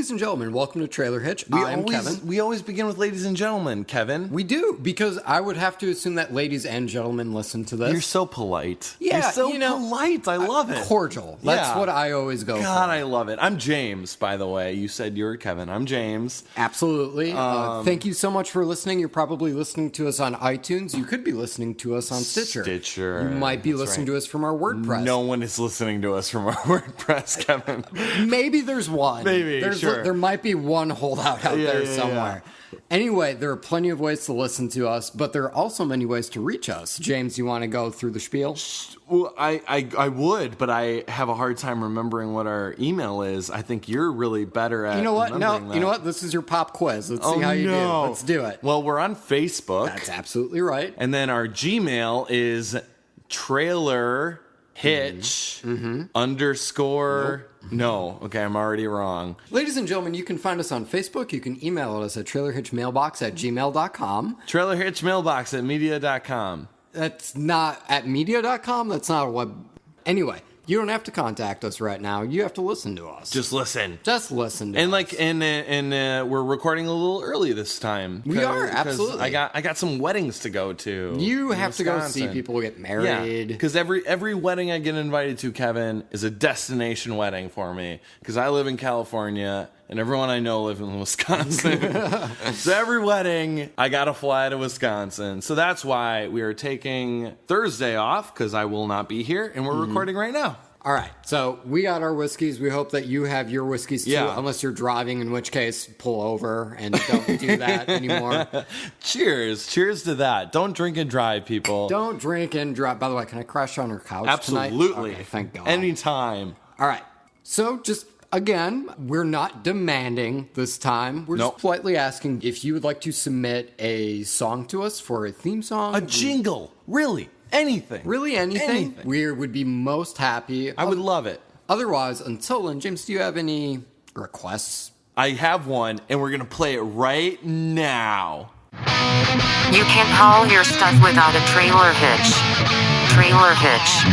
Ladies and gentlemen, welcome to Trailer Hitch. I'm Kevin. We always begin with ladies and gentlemen, Kevin. We do, because I would have to assume that ladies and gentlemen listen to this. You're so polite. Yeah, You're so polite. I love it. Cordial. That's what I always go for. God, I love it. I'm James, by the way. You said you were Kevin. I'm James. Absolutely. Thank you so much for listening. You're probably listening to us on iTunes. You could be listening to us on Stitcher. You might be listening to us from our WordPress. No one is listening to us from our WordPress, Kevin. Maybe there's one. There might be one holdout out there somewhere. Yeah. Anyway, there are plenty of ways to listen to us, but there are also many ways to reach us. James, you want to go through the spiel? Well, I would, but I have a hard time remembering what our email is. I think you're really better at remembering that. You know what? This is your pop quiz. Let's see how you do. Let's do it. Well, we're on Facebook. That's absolutely right. And then our Gmail is trailer hitch underscore. No, okay, I'm already wrong. Ladies and gentlemen, you can find us on Facebook. You can email us at trailerhitchmailbox@gmail.com. Trailerhitchmailbox@media.com. That's not at media.com. That's not a web. Anyway, you don't have to contact us right now. You have to listen to us. Just listen. Just listen to us. And we're recording a little early this time. We are, absolutely. I got some weddings to go to. You have to go see people get married. Because every wedding I get invited to, Kevin, is a destination wedding for me. Because I live in California, and everyone I know lives in Wisconsin. So every wedding, I got to fly to Wisconsin. So that's why we are taking Thursday off, because I will not be here, and we're recording right now. All right, so we got our whiskeys. We hope that you have your whiskeys too, unless you're driving, in which case, pull over and don't do that anymore. Cheers. Cheers to that. Don't drink and drive, people. Don't drink and drive. By the way, can I crash on her couch tonight? Absolutely. Okay, thank God. Anytime. All right, so just... Again, we're not demanding this time. We're just politely asking if you would like to submit a song to us for a theme song. A jingle. Really. Anything. Really anything. We would be most happy. I would love it. Otherwise, until then, James, do you have any requests? I have one, and we're going to play it right now. You can't haul your stuff without a trailer hitch. Trailer hitch.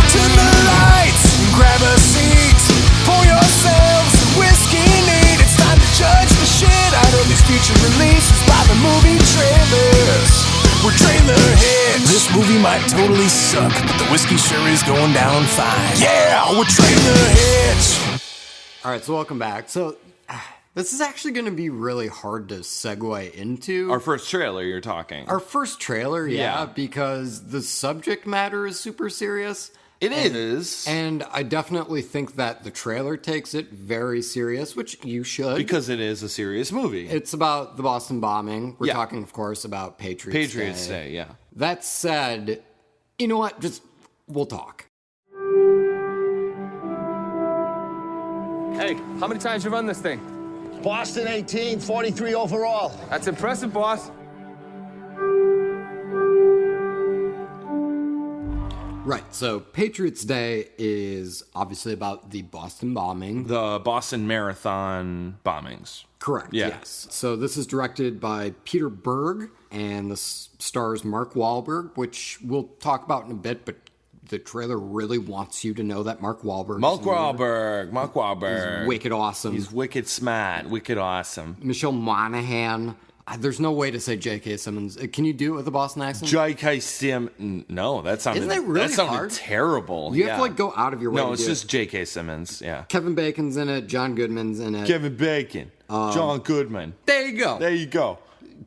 Turn the lights, grab a seat, pour yourselves a whiskey neat. It's time to judge the shit out of these future releases by the movie trailers. We're Trailer Hitch. This movie might totally suck, but the whiskey sure is going down fine. Yeah, we're Trailer Hitch. All right, so welcome back. So this is actually going to be really hard to segue into. Our first trailer, you're talking. Our first trailer, because the subject matter is super serious. It is. And I definitely think that the trailer takes it very serious, which you should. Because it is a serious movie. It's about the Boston bombing. We're talking, of course, about Patriots Day, yeah. That said, you know what? We'll talk. Hey, how many times you run this thing? Boston 18, 43 overall. That's impressive, boss. Right, so Patriots Day is obviously about the Boston bombing. The Boston Marathon bombings. Correct, yes. So this is directed by Peter Berg, and this stars Mark Wahlberg, which we'll talk about in a bit, but the trailer really wants you to know that Mark Wahlberg is wicked awesome. He's wicked smart, wicked awesome. Michelle Monaghan. There's no way to say J.K. Simmons. Can you do it with a Boston accent? J.K. Simmons. No, that sounded... Isn't that really hard? Terrible. You have to go out of your way to do it. No, it's just J.K. Simmons, yeah. Kevin Bacon's in it. John Goodman's in it. Kevin Bacon. John Goodman. There you go. There you go.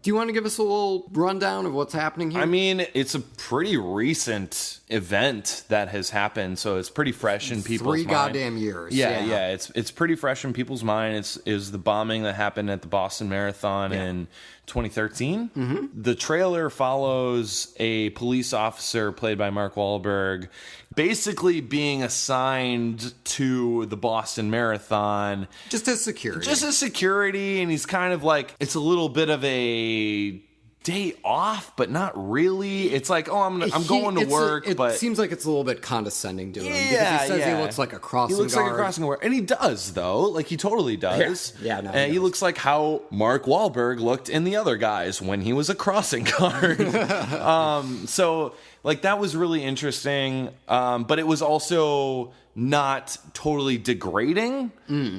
Do you want to give us a little rundown of what's happening here? I mean, it's a pretty recent event that has happened, so it's pretty fresh in people's mind. 3 goddamn years. Yeah. It's pretty fresh in people's mind. It's the bombing that happened at the Boston Marathon in 2013. Mm-hmm. The trailer follows a police officer played by Mark Wahlberg basically being assigned to the Boston Marathon. Just as security. And he's kind of like, it's a little bit of a day off, but not really. It's like, oh, I'm going to work, but it seems like it's a little bit condescending to him because yeah, he says yeah. he looks like a crossing He looks guard. like a crossing guard, and he does though. Like he totally does. Yeah, no, and he does. looks like how Mark Wahlberg looked in The Other Guys when he was a crossing guard. So like that was really interesting, but it was also not totally degrading.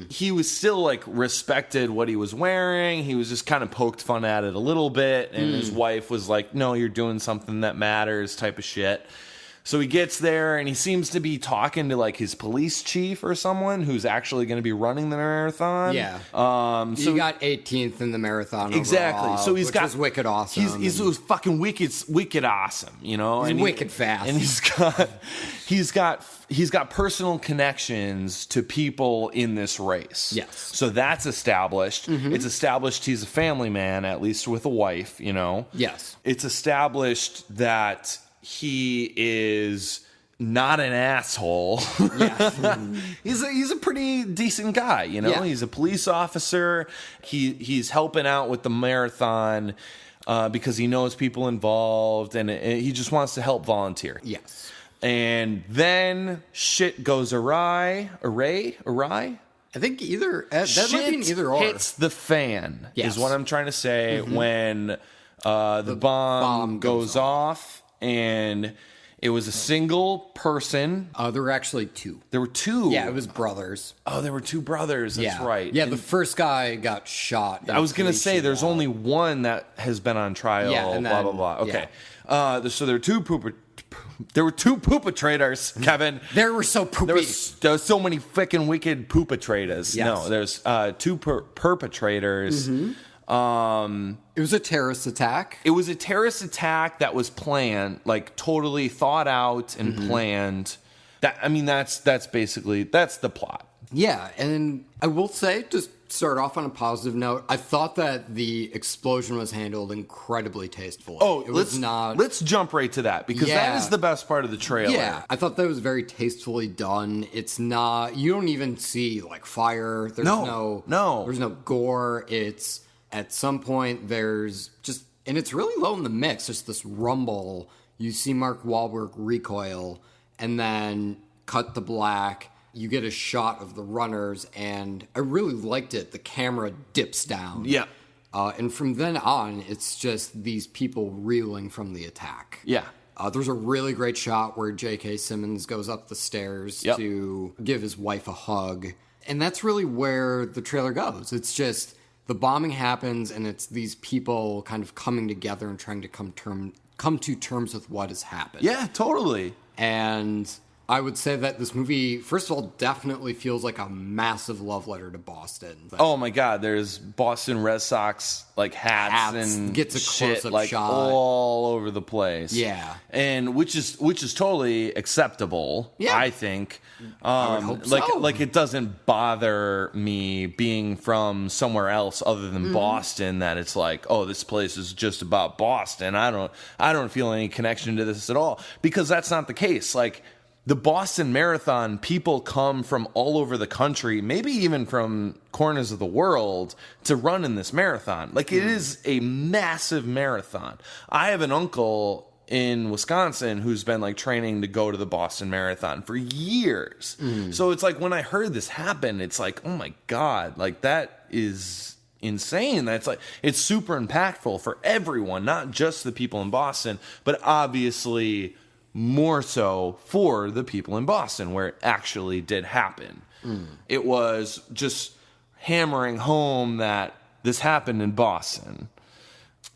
He was still like respected what he was wearing. He was just kind of poked fun at it a little bit, and his wife was like, no, you're doing something that matters type of shit. So he gets there and he seems to be talking to like his police chief or someone who's actually going to be running the marathon. Yeah. So he got 18th in the marathon. exactly. Overall, So which was wicked awesome. He's fucking wicked awesome, you know. He's and wicked fast. And he's got personal connections to people in this race. Yes. So that's established. It's established he's a family man, at least with a wife, you know. Yes. It's established that he is not an asshole. Yeah. He's a pretty decent guy, you know. Yeah. He's a police officer. He's helping out with the marathon because he knows people involved, and he just wants to help volunteer. Yes. And then shit goes awry. I think either that might be an Shit either or. hits the fan. Yes. Is what I'm trying to say when the bomb goes off. And it was a single person. There were actually two. There were two. Yeah, it was brothers. Oh, there were two brothers. That's Yeah. right. Yeah, And the first guy got shot. I was going to say there's only one that has been on trial. Yeah, and blah, then- blah, blah. Okay. So there were two perpetrators, Kevin. They were so poopy. There was so many freaking wicked perpetrators. Yes. No, there's two perpetrators. It was a terrorist attack. It was a terrorist attack that was planned, like totally thought out and planned. That's basically the plot. Yeah, and I will say, just start off on a positive note, I thought that the explosion was handled incredibly tastefully. Oh, it was not. Let's jump right to that because Yeah. that is the best part of the trailer. Yeah, I thought that was very tastefully done. It's not. You don't even see like fire. There's No. There's no gore. It's at some point there's just, and it's really low in the mix. Just this rumble. You see Mark Wahlberg recoil, and then cut to black. You get a shot of the runners, and I really liked it. The camera dips down. Yeah. And from then on, it's just these people reeling from the attack. Yeah. There's a really great shot where J.K. Simmons goes up the stairs Yep. to give his wife a hug. And that's really where the trailer goes. It's just the bombing happens, and it's these people kind of coming together and trying to come to terms with what has happened. Yeah, totally. And I would say that this movie, first of all, definitely feels like a massive love letter to Boston. Oh my God, there's Boston Red Sox like hats and gets a shit close-up like shot. all over the place. Yeah. and which is totally acceptable. Yeah. I think. I would hope so. Like it doesn't bother me being from somewhere else other Mm-hmm. than Boston that it's like, oh, this place is just about Boston. I don't feel any connection to this at all because that's not the case. Like. The Boston Marathon, people come from all over the country, maybe even from corners of the world, to run in this marathon. Like, it is a massive marathon. I have an uncle in Wisconsin who's been, like, training to go to the Boston Marathon for years. So it's like, when I heard this happen, it's like, oh my God, like, that is insane. That's like, it's super impactful for everyone, not just the people in Boston, but obviously more so for the people in Boston where it actually did happen. It was just hammering home that this happened in Boston.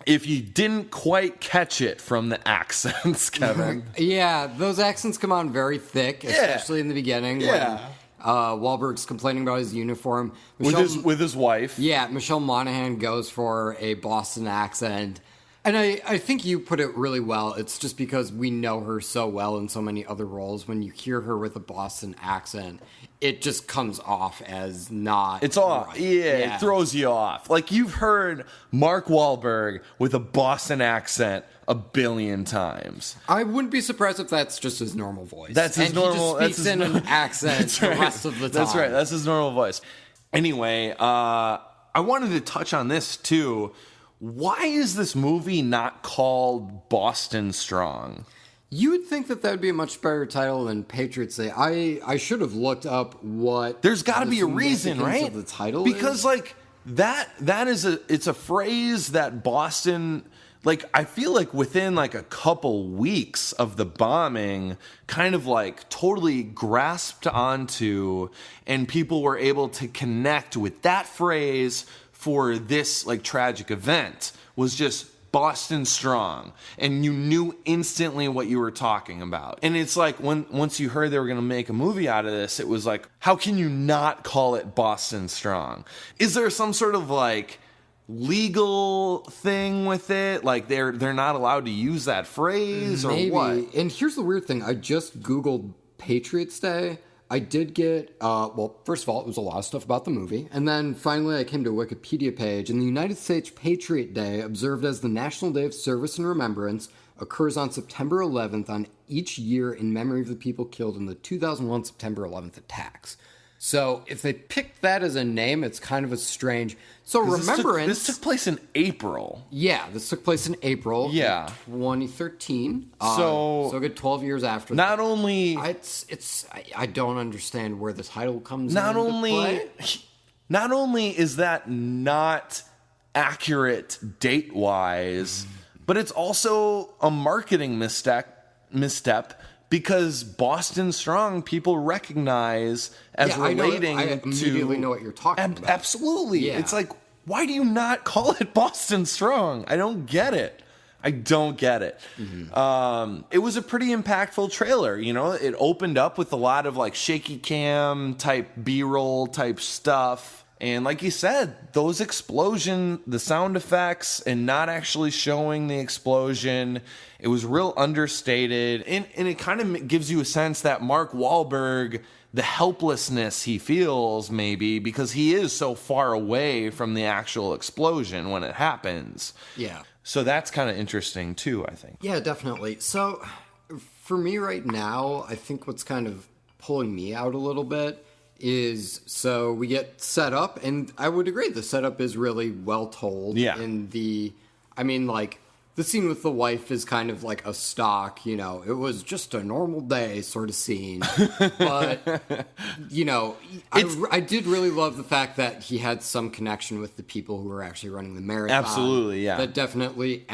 If you didn't quite catch it from the accents, Kevin. Yeah, those accents come on very thick, especially in the beginning. Yeah. When, Wahlberg's complaining about his uniform. With his wife. Yeah, Michelle Monaghan goes for a Boston accent. And I think you put it really well. It's just because we know her so well in so many other roles. When you hear her with a Boston accent, it just comes off as not. It's off. right. Yeah, it throws you off. Like you've heard Mark Wahlberg with a Boston accent a billion times. I wouldn't be surprised if that's just his normal voice. That's his and normal. He just speaks in an accent the rest of the time. That's right. That's his normal voice. Anyway, I wanted to touch on this too. why is this movie not called Boston Strong? You would think that would be a much better title than Patriots Day. I should have looked up what. There's got to the be a reason, significance right? Of the title because is. like that is it's a phrase that Boston, like, I feel like within like a couple weeks of the bombing, kind of like totally grasped onto, and people were able to connect with that phrase for this like tragic event, was just Boston Strong, and you knew instantly what you were talking about. And it's like once you heard they were going to make a movie out of this, it was like, how can you not call it Boston Strong? Is there some sort of like legal thing with it? Like they're not allowed to use that phrase, Maybe. or what? And here's the weird thing. I just Googled Patriots Day. I did get, well, first of all, it was a lot of stuff about the movie. And then finally I came to a Wikipedia page. And the United States Patriot Day, observed as the National Day of Service and Remembrance, occurs on September 11th on each year in memory of the people killed in the 2001 September 11th attacks. So if they picked that as a name, it's kind of a strange... So remembrance... This took place in April. Yeah, this took place in April. Yeah. 2013. So a good 12 years after. Not only... I don't understand where the title comes Not into only... play. Not only is that not accurate date-wise, but it's also a marketing misstep, because Boston Strong people recognize as relating I immediately to... know what you're talking about. Absolutely. Yeah. It's like, why do you not call it Boston Strong? I don't get it. It was a pretty impactful trailer. You know, it opened up with a lot of like shaky cam type B-roll type stuff. And like you said, those the sound effects, and not actually showing the explosion, it was real understated. And it kind of gives you a sense that Mark Wahlberg, the helplessness he feels, maybe, because he is so far away from the actual explosion when it happens. Yeah. So that's kind of interesting too, I think. Yeah, definitely. So for me right now, I think what's kind of pulling me out a little bit is, so we get set up, and I would agree the setup is really well told. Yeah. The scene with the wife is kind of like a stock, it was just a normal day sort of scene. But, I did really love the fact that he had some connection with the people who were actually running the marathon. Absolutely, yeah. That definitely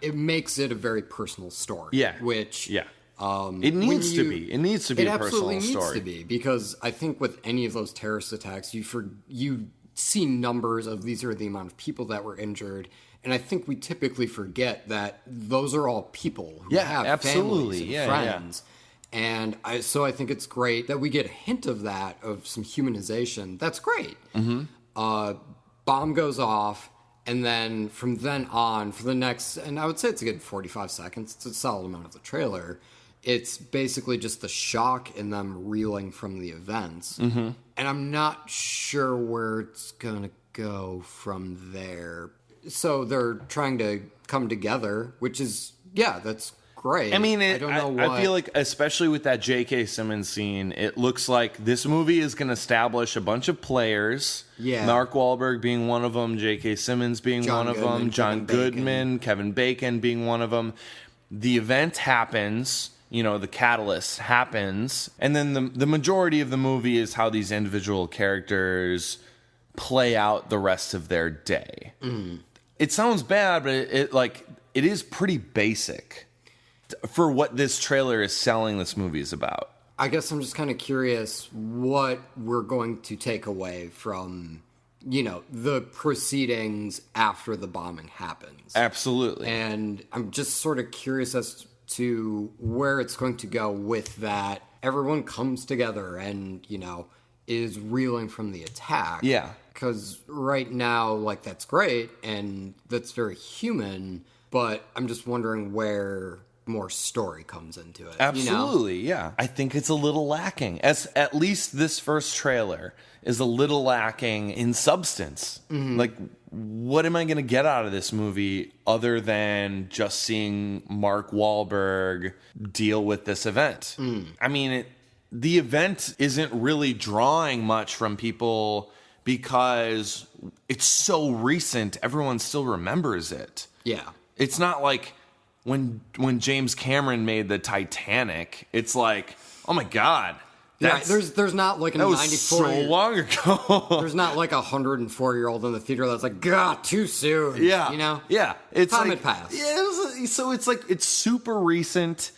it makes it a very personal story. Yeah. Which... Yeah. It needs to be. It needs to be a personal story. It absolutely needs to be, because I think with any of those terrorist attacks, you see numbers of these are the amount of people that were injured, and I think we typically forget that those are all people who have families and friends. Yeah. And I think it's great that we get a hint of that, of some humanization. That's great. Mm-hmm. Bomb goes off. And then from then on, for the next, and I would say it's a good 45 seconds, it's a solid amount of the trailer, it's basically just the shock in them reeling from the events. Mm-hmm. And I'm not sure where it's going to go from there. So they're trying to come together, which is, that's great. I mean, I don't know what... I feel like, especially with that J.K. Simmons scene, it looks like this movie is going to establish a bunch of players. Yeah. Mark Wahlberg being one of them, J.K. Simmons being John one of Goodman, them, John Kevin Bacon. Goodman, Kevin Bacon being one of them. The event happens, the catalyst happens, and then the majority of the movie is how these individual characters play out the rest of their day. Mm. It sounds bad, but it is pretty basic for what this trailer is selling this movie is about. I guess I'm just kind of curious what we're going to take away from, the proceedings after the bombing happens. Absolutely. And I'm just sort of curious as to where it's going to go with that. Everyone comes together and, is reeling from the attack. Yeah. Because right now, that's great and that's very human, but I'm just wondering where more story comes into it. Absolutely, yeah. I think it's a little lacking. At least this first trailer is a little lacking in substance. Mm-hmm. What am I going to get out of this movie other than just seeing Mark Wahlberg deal with this event? I mean, the event isn't really drawing much from people because it's so recent, everyone still remembers it. Yeah. It's not like when James Cameron made the Titanic, it's like, oh my God. There's not like a that was 94 so long ago. There's not like a 100-year-old in the theater that's like, God, too soon. Yeah. You know? Yeah. It's Time like, had passed. Yeah, so it's like, it's super recent.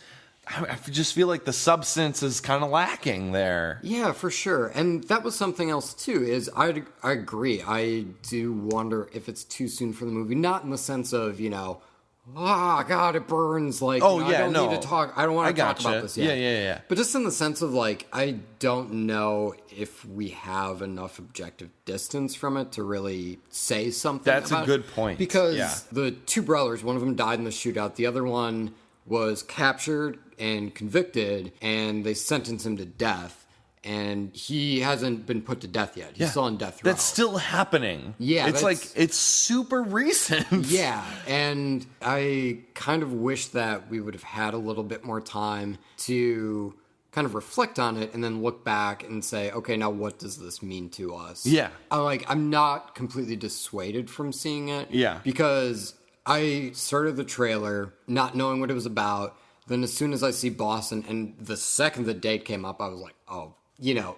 I just feel like the substance is kind of lacking there. Yeah, for sure. And that was something else too, is I agree. I do wonder if it's too soon for the movie. Not in the sense of, God, it burns. Like, Oh, I don't no. need to talk. I don't want to talk gotcha. about this yet. Yeah. But just in the sense of, like, I don't know if we have enough objective distance from it to really say something. That's a about good it. point. Because Yeah. the two brothers, one of them died in the shootout. The other one was captured and convicted, and they sentenced him to death. And he hasn't been put to death yet. He's still on death row. That's still happening. Yeah, It's like, it's super recent. Yeah, and I kind of wish that we would have had a little bit more time to kind of reflect on it and then look back and say, okay, now what does this mean to us? Yeah. I'm not completely dissuaded from seeing it. Yeah. Because I started the trailer not knowing what it was about. Then as soon as I see Boston, and the second the date came up, I was like, oh,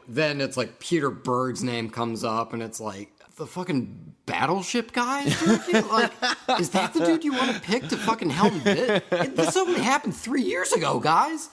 then it's like Peter Berg's name comes up, and it's like, the fucking battleship guy? Like, is that the dude you want to pick to fucking helm this? This only happened 3 years ago, guys.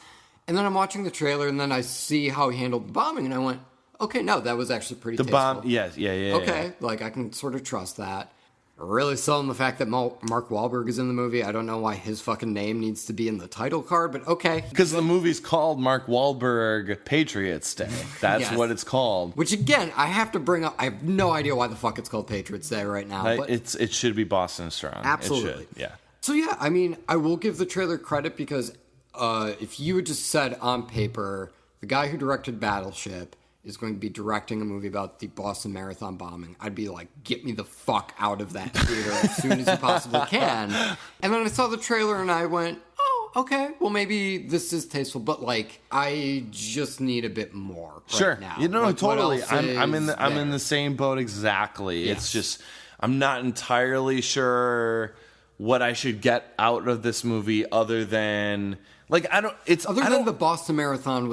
And then I'm watching the trailer, and then I see how he handled the bombing, and I went, okay, no, that was actually pretty tasteful. Bomb, yes, yeah. Okay, like, I can sort of trust that. Really selling the fact that Mark Wahlberg is in the movie. I don't know why his fucking name needs to be in the title card, but okay. Because the movie's called Mark Wahlberg Patriots Day. That's Yes. what it's called. Which, again, I have to bring up. I have no idea why the fuck it's called Patriots Day right now. But It should be Boston Strong. absolutely. It should, yeah. So, yeah, I mean, I will give the trailer credit because if you had just said on paper, the guy who directed Battleship is going to be directing a movie about the Boston Marathon bombing, I'd be like, get me the fuck out of that theater as soon as you possibly can. And then I saw the trailer and I went, oh, okay, well, maybe this is tasteful, but like, I just need a bit more Sure. right now. You know, Like, what totally. else I'm in is the same boat exactly. Yes. It's just I'm not entirely sure what I should get out of this movie other than the Boston Marathon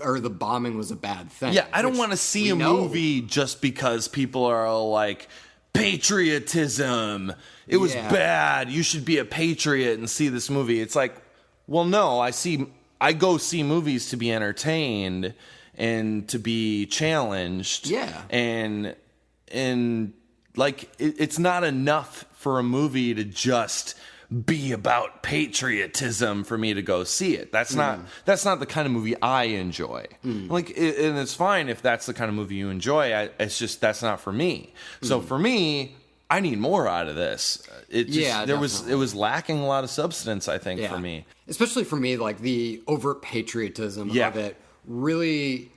or the bombing was a bad thing. Yeah, I don't want to see a movie just because people are all like, patriotism. It was bad. You should be a patriot and see this movie. It's like, well, no, I go see movies to be entertained and to be challenged. Yeah. And like, it's not enough for a movie to just be about patriotism for me to go see it. That's not the kind of movie I enjoy. Like, and it's fine if that's the kind of movie you enjoy. It's just that's not for me. So for me, I need more out of this. It was lacking a lot of substance, I think, for me. Especially for me, like the overt patriotism of it really.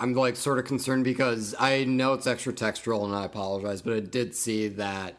I'm like sort of concerned because I know it's extra textual and I apologize, but I did see that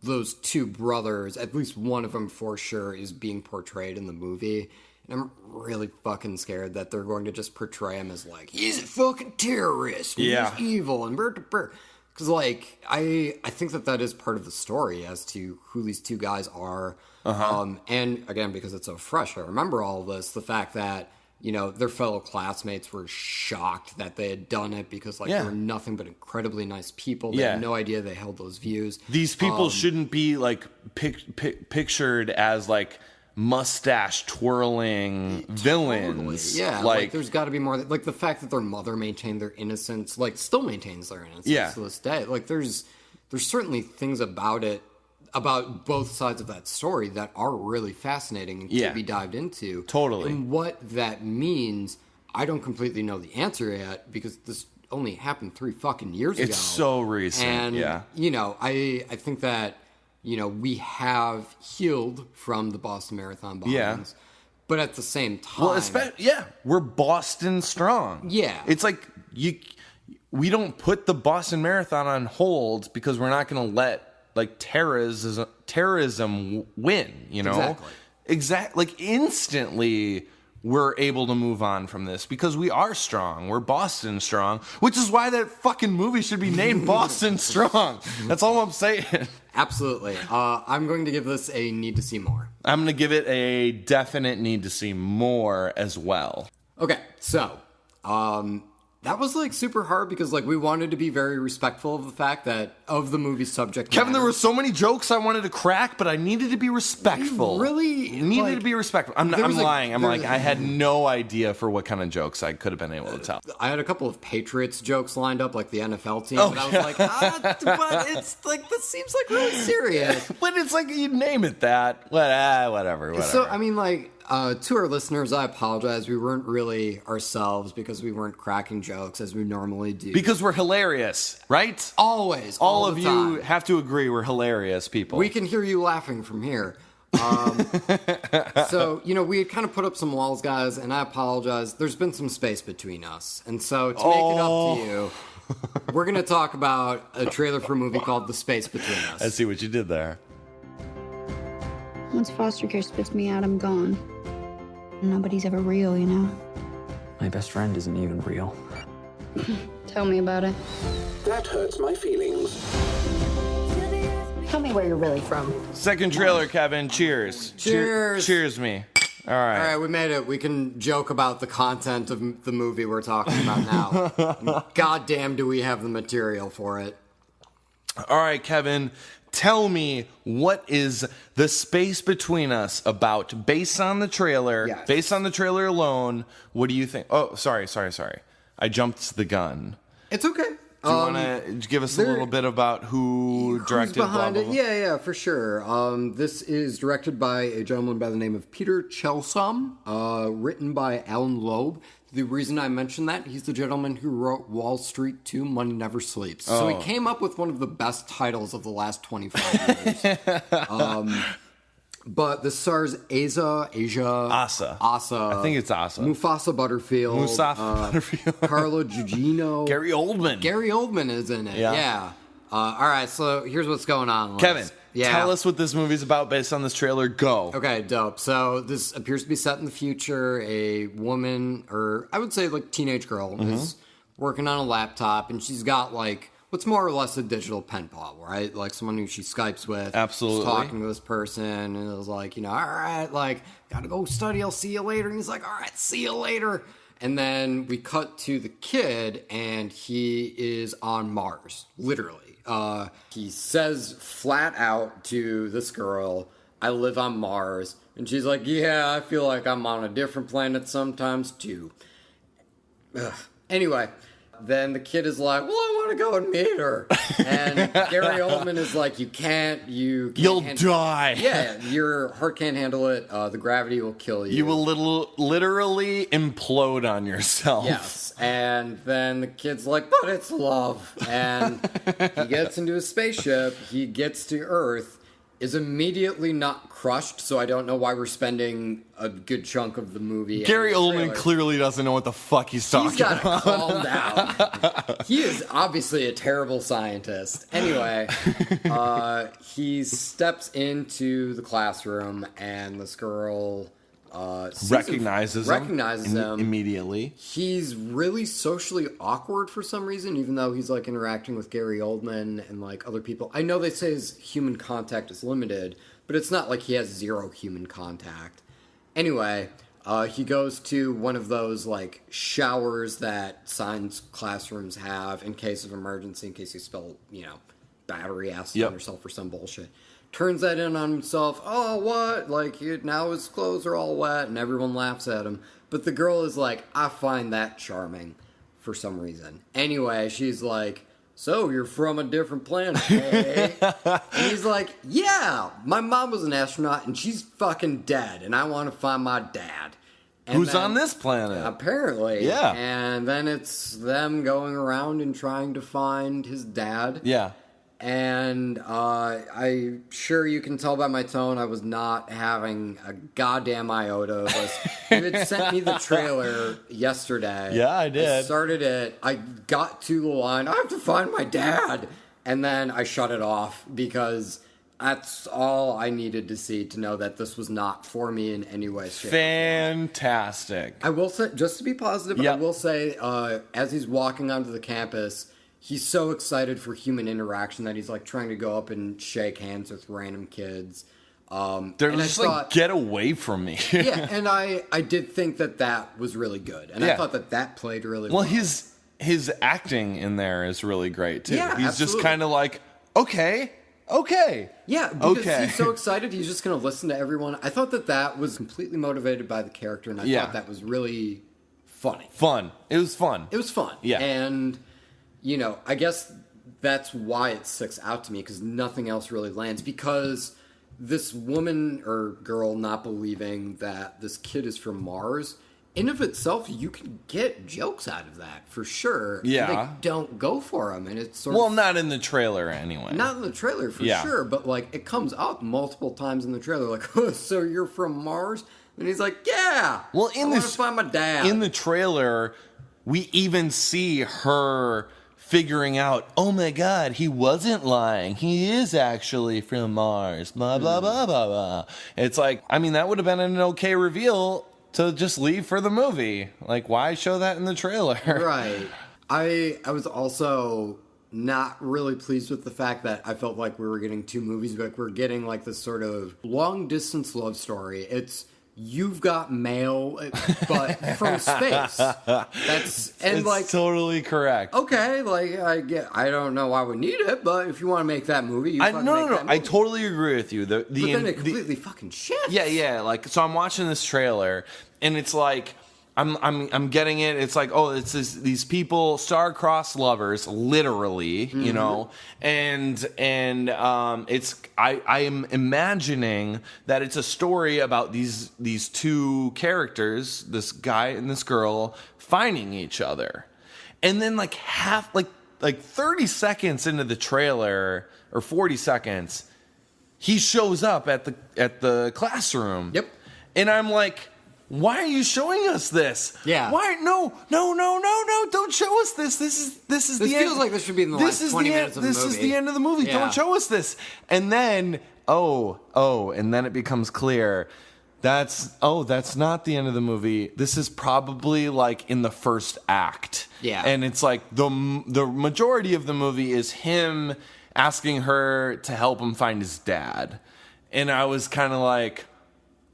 those two brothers, at least one of them for sure, is being portrayed in the movie. And I'm really fucking scared that they're going to just portray him as like, he's a fucking terrorist, and he's evil, and because like, I think that is part of the story as to who these two guys are. And again, because it's so fresh, I remember all of this, the fact that, their fellow classmates were shocked that they had done it because, like, they were nothing but incredibly nice people. They had no idea they held those views. These people shouldn't be, like, pictured as, like, mustache twirling villains. Yeah, like there's got to be more. Like, the fact that their mother maintained their innocence, like, still maintains their innocence to this day. Like, there's certainly things about it, about both sides of that story that are really fascinating and can be dived into. Totally. And what that means, I don't completely know the answer yet because this only happened 3 fucking years ago. It's so recent. And, I think that, we have healed from the Boston Marathon bombings. Yeah. But at the same time... Well, we're Boston strong. Yeah. It's like, we don't put the Boston Marathon on hold because we're not going to let like terrorism win, Exactly. Like instantly we're able to move on from this because we are strong. We're Boston Strong, which is why that fucking movie should be named Boston Strong. That's all I'm saying. Absolutely. I'm going to give this a need to see more. I'm going to give it a definite need to see more as well. Okay, so that was like super hard because like we wanted to be very respectful of the fact that of the movie's subject Kevin, matter. there were so many jokes I wanted to crack, but I needed to be respectful. Really needed like, to be respectful. I'm lying. I had no idea for what kind of jokes I could have been able to tell. I had a couple of Patriots jokes lined up, like the NFL team, Oh, but I was like, but it's like this seems like really serious. But it's like you name it that. Whatever. So I mean, like. To our listeners, I apologize. We weren't really ourselves because we weren't cracking jokes as we normally do. Because we're hilarious, right? Always. All the of you time. have to agree we're hilarious people. We can hear you laughing from here. So, we had kind of put up some walls, guys, and I apologize. There's been some space between us. And so, to make it up to you, we're going to talk about a trailer for a movie called The Space Between Us. I see what you did there. Once foster care spits me out, I'm gone. Nobody's ever real, you know? My best friend isn't even real. Tell me about it. That hurts my feelings. Tell me where you're really from. Second trailer, Kevin. Cheers. Cheers. Cheers me. All right. All right, we made it. We can joke about the content of the movie we're talking about now. God damn, do we have the material for it. All right, Kevin. Tell me, what is The Space Between Us about? Based on the trailer, Yes. Based on the trailer alone, what do you think? Oh, sorry. I jumped the gun. It's okay. Do you want to give us a little bit about who directed behind blah, blah, it? blah? Yeah, for sure. This is directed by a gentleman by the name of Peter Chelsom, written by Alan Loeb. The reason I mention that, he's the gentleman who wrote Wall Street 2, Money Never Sleeps. So he came up with one of the best titles of the last 25 years. But this stars Asa. I think it's Asa. Mufasa Butterfield. Carla Gugino. Gary Oldman. Gary Oldman is in it, yeah. All right, so here's what's going on. Kevin, Yeah. tell us what this movie's about based on this trailer. Go. Okay, dope. So this appears to be set in the future. A woman, or I would say like teenage girl, is working on a laptop, and she's got like what's more or less a digital pen pal, right? Like someone who she Skypes with. Absolutely. She's talking to this person, and it was like, all right, like, gotta go study. I'll see you later. And he's like, all right, see you later. And then we cut to the kid, and he is on Mars, literally. He says flat out to this girl, I live on Mars. And she's like, yeah, I feel like I'm on a different planet sometimes too. Ugh. Anyway, then the kid is like, well, I want to go and meet her. And Gary Oldman is like, you can't You'll die. Yeah, your heart can't handle it. The gravity will kill you. You will literally implode on yourself. Yes. And then the kid's like, but it's love. And he gets into a spaceship. He gets to Earth. Is immediately not crushed, so I don't know why we're spending a good chunk of the movie. Gary Oldman clearly doesn't know what the fuck he's talking about. He's got to calm down. He is obviously a terrible scientist. Anyway, he steps into the classroom, and this girl recognizes him immediately. He's really socially awkward for some reason, even though he's like interacting with Gary Oldman and like other people. I know they say his human contact is limited, but it's not like he has zero human contact. Anyway, he goes to one of those like showers that science classrooms have in case of emergency, in case you spill, battery acid on yourself or some bullshit. Turns that in on himself. Oh, what? Like, now his clothes are all wet, and everyone laughs at him. But the girl is like, I find that charming for some reason. Anyway, she's like, so you're from a different planet, eh? And he's like, yeah, my mom was an astronaut, and she's fucking dead, and I want to find my dad. And Who's on this planet? Apparently. Yeah. And then it's them going around and trying to find his dad. Yeah. And I'm sure you can tell by my tone I was not having a goddamn iota of this. You had sent me the trailer yesterday. Yeah, I did. I started it. I got to the line, I have to find my dad. And then I shut it off because That's all I needed to see to know that this was not for me in any way, shape, or form. Fantastic. I will say, just to be positive, Yep. I will say, as he's walking onto the campus, he's so excited for human interaction that he's like trying to go up and shake hands with random kids. They're and just like, get away from me. Yeah, and I did think that was really good. And I thought that played really well. Well, his acting in there is really great, too. Yeah, he's absolutely. just kind of like, okay. Yeah, because Okay. he's so excited, he's just going to listen to everyone. I thought that was completely motivated by the character, and I thought that was really funny. It was fun. It was fun. Yeah. And, I guess that's why it sticks out to me, because nothing else really lands. Because this woman or girl not believing that this kid is from Mars, in of itself, you can get jokes out of that, for sure. Yeah. And they don't go for them, and it's sort Well, of... not in the trailer, anyway. Not in the trailer, for sure, but, it comes up multiple times in the trailer, like, oh, so you're from Mars? And he's like, yeah, Well, I want to find my dad. In the trailer, we even see her figuring out, oh my god, he wasn't lying. He is actually from Mars. Blah, blah, blah, blah, blah. It's like, I mean, that would have been an okay reveal to just leave for the movie. Like, why show that in the trailer? Right. I was also not really pleased with the fact that I felt like we were getting two movies, but we're getting like this sort of long distance love story. It's You've Got Mail, but from space. That's It's totally correct. Okay, I don't know why we need it, but if you want to make that movie, No. I totally agree with you. But then it completely fucking shifts. Yeah. Like, so I'm watching this trailer, and it's like, I'm getting it. It's like, oh, it's these people, star-crossed lovers, literally, you know, and it's I am imagining that it's a story about these two characters, this guy and this girl, finding each other, and then like 30 seconds into the trailer, or 40 seconds, he shows up at the classroom. Yep. And I'm like, why are you showing us this? Yeah. Why? No. Don't show us this. This is the end. This feels like this should be in the last 20 minutes of the movie. This is the end of the movie. Yeah. Don't show us this. And then, and then it becomes clear that's not the end of the movie. This is probably like in the first act. Yeah. And it's like the majority of the movie is him asking her to help him find his dad. And I was kind of like,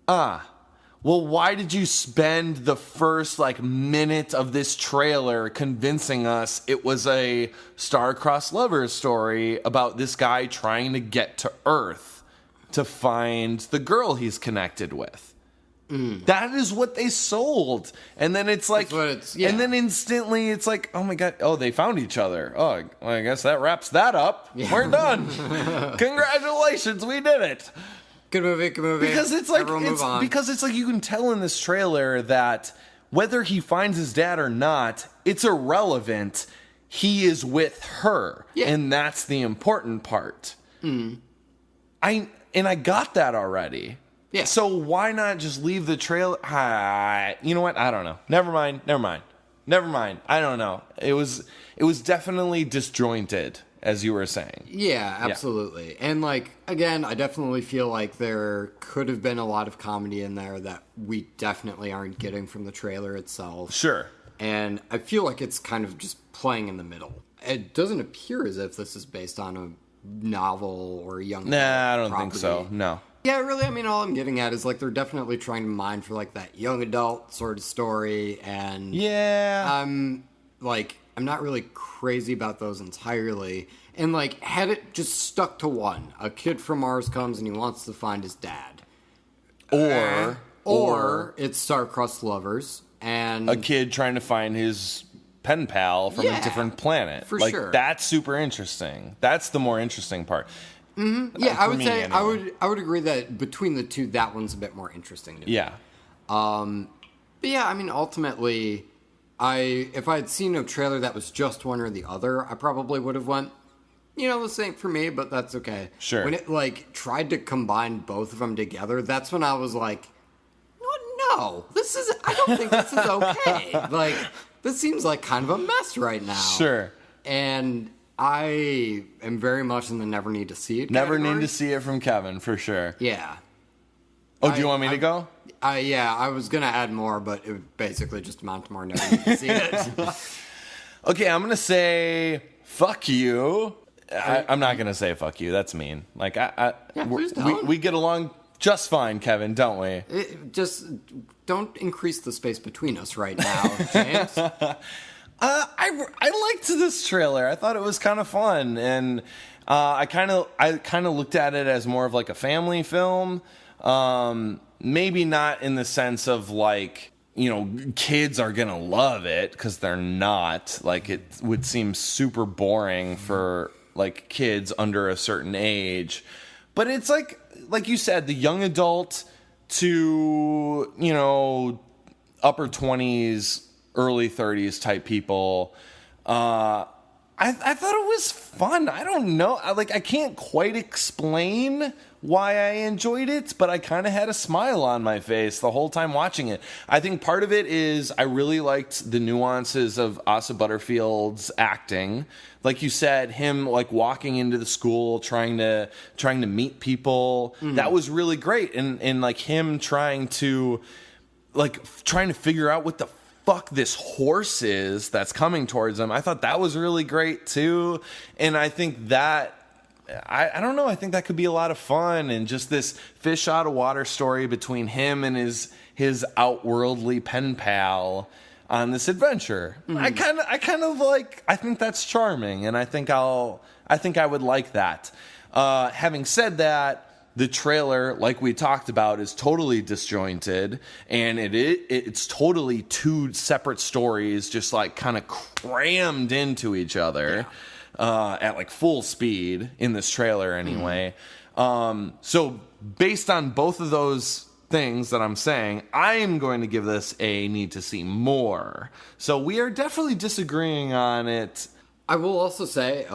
well, why did you spend the first minute of this trailer convincing us it was a star-crossed lovers story about this guy trying to get to Earth to find the girl he's connected with? That is what they sold. And then it's like, and then instantly it's like, oh my God, they found each other. Oh, well, I guess that wraps that up. Yeah. We're done. Congratulations, we did it. Good movie. Because it's like you can tell in this trailer that whether he finds his dad or not, it's irrelevant. He is with her, and that's the important part. I got that already. Yeah. So why not just leave the trailer? You know what? I don't know. Never mind. I don't know. It was definitely disjointed, as you were saying. Yeah, absolutely. Yeah. And again, I definitely feel like there could have been a lot of comedy in there that we definitely aren't getting from the trailer itself. Sure. And I feel like it's kind of just playing in the middle. It doesn't appear as if this is based on a novel or a young Nah, I don't property. think so. No. Yeah, really, I mean, all I'm getting at is they're definitely trying to mine for that young adult sort of story, and I'm not really crazy about those entirely. And had it just stuck to one, a kid from Mars comes and he wants to find his dad, or it's star-crossed lovers and a kid trying to find his pen pal from a different planet. For sure, that's super interesting. That's the more interesting part. Mm-hmm. Yeah, I would say anyway. I would agree that between the two, that one's a bit more interesting to me. Yeah. But yeah, I mean, ultimately, if I had seen a trailer that was just one or the other, I probably would have went, this ain't for me, but that's okay. Sure. When it tried to combine both of them together, that's when I was like, no, I don't think this is okay. This seems like kind of a mess right now. Sure. And I am very much in the never need to see it Never category. need to see it from Kevin, for sure. Yeah. Oh, do you want me to go? Yeah, I was going to add more, but it would basically just amount to more never need to see it. Okay, I'm going to say fuck you. I'm not going to say fuck you. That's mean. Like, please don't. we get along just fine, Kevin, don't we? Just don't increase the space between us right now, James. I liked this trailer. I thought it was kind of fun, and I kind of looked at it as more of like a family film. Maybe not in the sense of like, you know, kids are gonna love it, because they're not. Like, it would seem super boring for like kids under a certain age. But it's like you said, the young adult to, you know, upper 20s, early 30s type people. I thought it was fun. I don't know. I can't quite explain why I enjoyed it, but I kind of had a smile on my face the whole time watching it. I think part of it is I really liked the nuances of Asa Butterfield's acting. Like you said, him like walking into the school, trying to meet people. That was really great. And like him trying to figure out what the fuck this horse is that's coming towards him. I thought that was really great too. And I think that I don't know, I think that could be a lot of fun, and just this fish out of water story between him and his outworldly pen pal on this adventure. I think that's charming, and I think I would like that. Having said that, the trailer, like we talked about, is totally disjointed, and it's totally two separate stories, just like kind of crammed into each other. Yeah. At like full speed in this trailer anyway. So based on both of those things that I'm saying, I am going to give this a need to see more. So we are definitely disagreeing on it. I will also say,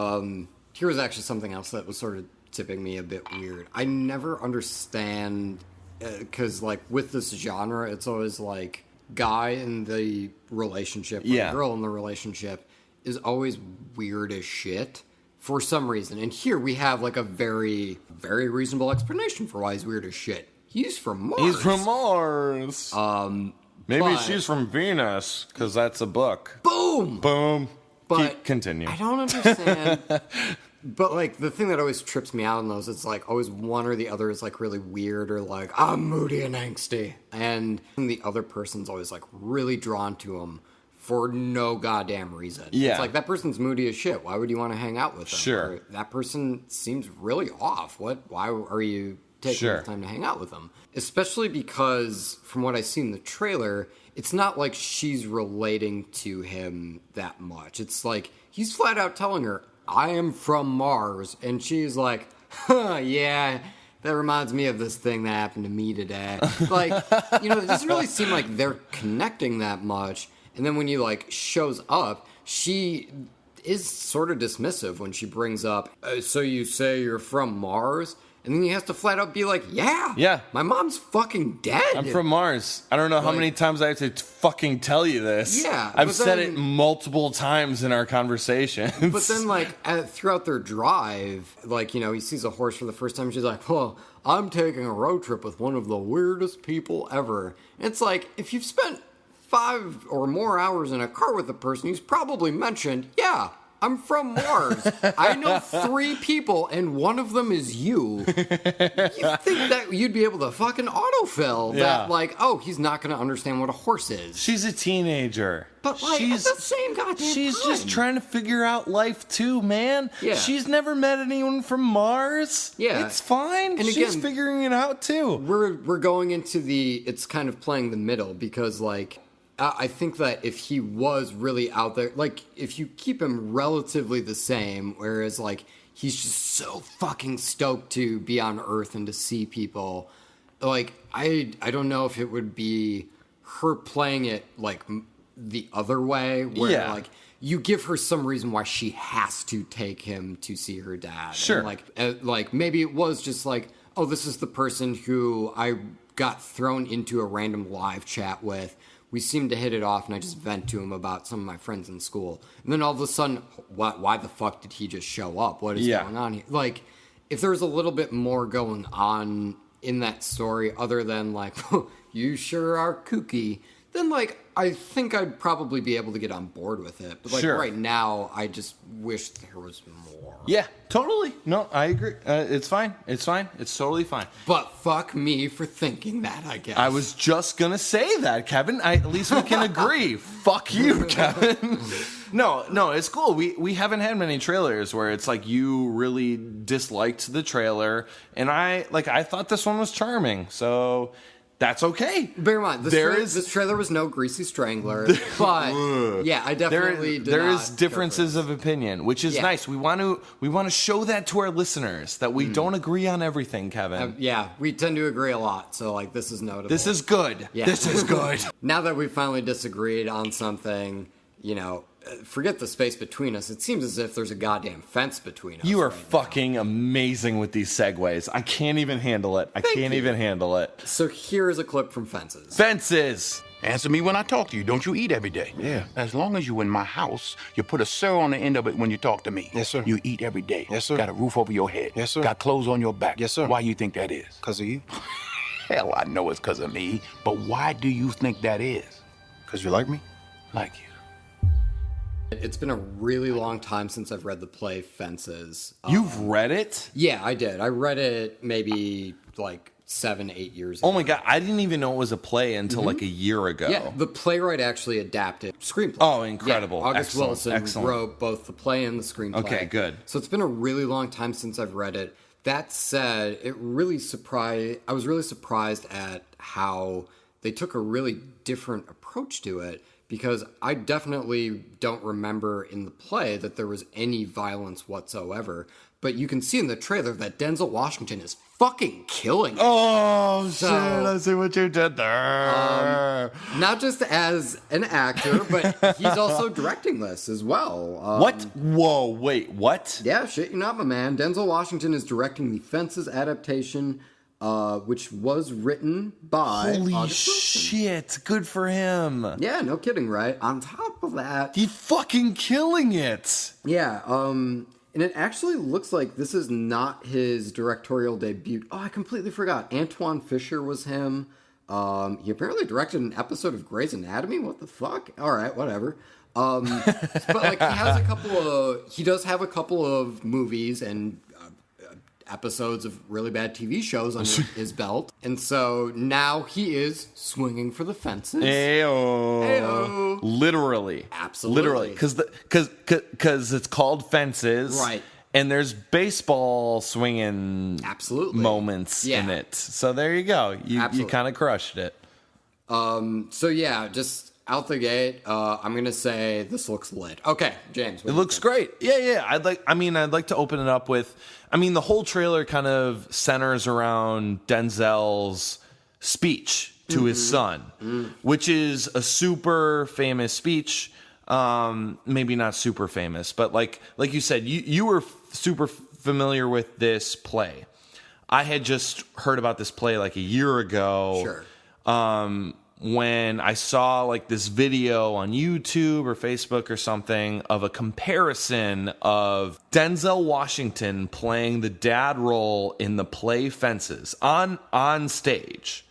here was actually something else that was sort of tipping me a bit weird. I never understand, because like with this genre, it's always like guy in the relationship, or girl in the relationship is always weird as shit for some reason. And here we have like a very, very reasonable explanation for why he's weird as shit. He's from Mars. He's from Mars. Maybe she's from Venus, because that's a book. Boom! Boom. But continue. I don't understand. But like the thing that always trips me out in those, it's like always one or the other is like really weird, or like I'm moody and angsty, and the other person's always like really drawn to him for no goddamn reason. Yeah. It's like, that person's moody as shit. Why would you want to hang out with them? Sure. Or that person seems really off. Why are you taking the time to hang out with them? Especially because, from what I see in the trailer, it's not like she's relating to him that much. It's like, he's flat out telling her, I am from Mars. And she's like, yeah, that reminds me of this thing that happened to me today. Like, you know, it doesn't really seem like they're connecting that much. And then when he, like, shows up, she is sort of dismissive when she brings up, so you say you're from Mars? And then he has to flat out be like, yeah, my mom's fucking dead. I'm from Mars. I don't know how many times I have to fucking tell you this. Yeah. I've said it multiple times in our conversations. But then, like, throughout their drive, like, you know, he sees a horse for the first time. She's like, well, I'm taking a road trip with one of the weirdest people ever. And it's like, if you've spent 5 or more hours in a car with a person, he's probably mentioned, yeah, I'm from Mars. I know 3 people, and one of them is you. You think that you'd be able to fucking autofill that, like, oh, he's not going to understand what a horse is. She's a teenager. But, like, at the same goddamn She's time. just trying to figure out life, too, man. Yeah. She's never met anyone from Mars. Yeah. It's fine. And she's again, figuring it out, too. We're going into it's kind of playing the middle, because, like, I think that if he was really out there, like, if you keep him relatively the same, whereas, like, he's just so fucking stoked to be on Earth and to see people, like, I don't know if it would be her playing it, like, the other way, where, like, you give her some reason why she has to take him to see her dad. Sure. And, like, maybe it was just like, oh, this is the person who I got thrown into a random live chat with we seem to hit it off, and I just vent to him about some of my friends in school. And then all of a sudden, why the fuck did he just show up? What is going on here? Like, if there was a little bit more going on in that story other than, like, you sure are kooky, then, like, I think I'd probably be able to get on board with it. But, like, right now, I just wish there was more. Yeah, totally. No, I agree. It's fine. It's fine. It's totally fine. But fuck me for thinking that, I guess. I was just going to say that, Kevin. At least we can agree. Fuck you, Kevin. No, it's cool. We haven't had many trailers where it's like you really disliked the trailer. And I thought this one was charming. So... that's okay. Bear in mind, this trailer was no Greasy Strangler, but yeah, I definitely there is differences of opinion, which is nice. We want to show that to our listeners that we don't agree on everything, Kevin. Yeah, we tend to agree a lot, so like this is notable. This is good. Yeah. This is good. Now that we finally disagreed on something, forget the space between us. It seems as if there's a goddamn fence between us. You are fucking amazing with these segues. I can't even handle it. I can't even handle it. So here's a clip from Fences. Fences! Answer me when I talk to you. Don't you eat every day? Yeah. As long as you in my house, you put a sir on the end of it when you talk to me. Yes, sir. You eat every day. Yes, sir. Got a roof over your head. Yes, sir. Got clothes on your back. Yes, sir. Why you think that is? Because of you. Hell, I know it's because of me. But why do you think that is? Because you like me? Like you. It's been a really long time since I've read the play Fences. You've read it? Yeah, I did. I read it maybe like 7-8 years ago. Oh my god, I didn't even know it was a play until like a year ago. Yeah, the playwright actually adapted screenplay. Oh, incredible. Yeah, August Excellent. Wilson wrote both the play and the screenplay. Okay, good. So it's been a really long time since I've read it. That said, I was really surprised at how they took a really different approach to it, because I definitely don't remember in the play that there was any violence whatsoever. But you can see in the trailer that Denzel Washington is fucking killing it. Oh, shit, I see what you did there. Not just as an actor, but he's also directing this as well. What? Whoa, wait, what? Yeah, shit, you're not my man. Denzel Washington is directing the Fences adaptation, which was written by Holy August Wilson. shit, good for him. Yeah, no kidding, right? On top of that... He's fucking killing it. Yeah, and it actually looks like this is not his directorial debut. Oh, I completely forgot. Antoine Fisher was him. He apparently directed an episode of Grey's Anatomy. What the fuck? All right, whatever. But like he does have a couple of movies and episodes of really bad TV shows under his belt. And so now he is swinging for the fences. Ayo. Ayo. Literally. Absolutely. Literally. Because it's called Fences. Right. And there's baseball swinging moments in it. So there you go. You kind of crushed it. So yeah, just out the gate, I'm gonna say this looks lit. Okay, James. It looks great. Yeah. I'd like to open it up with. The whole trailer kind of centers around Denzel's speech to his son, which is a super famous speech. Maybe not super famous, but like you said, you were super familiar with this play. I had just heard about this play like a year ago. Sure. When I saw like this video on YouTube or Facebook or something of a comparison of Denzel Washington playing the dad role in the play Fences on stage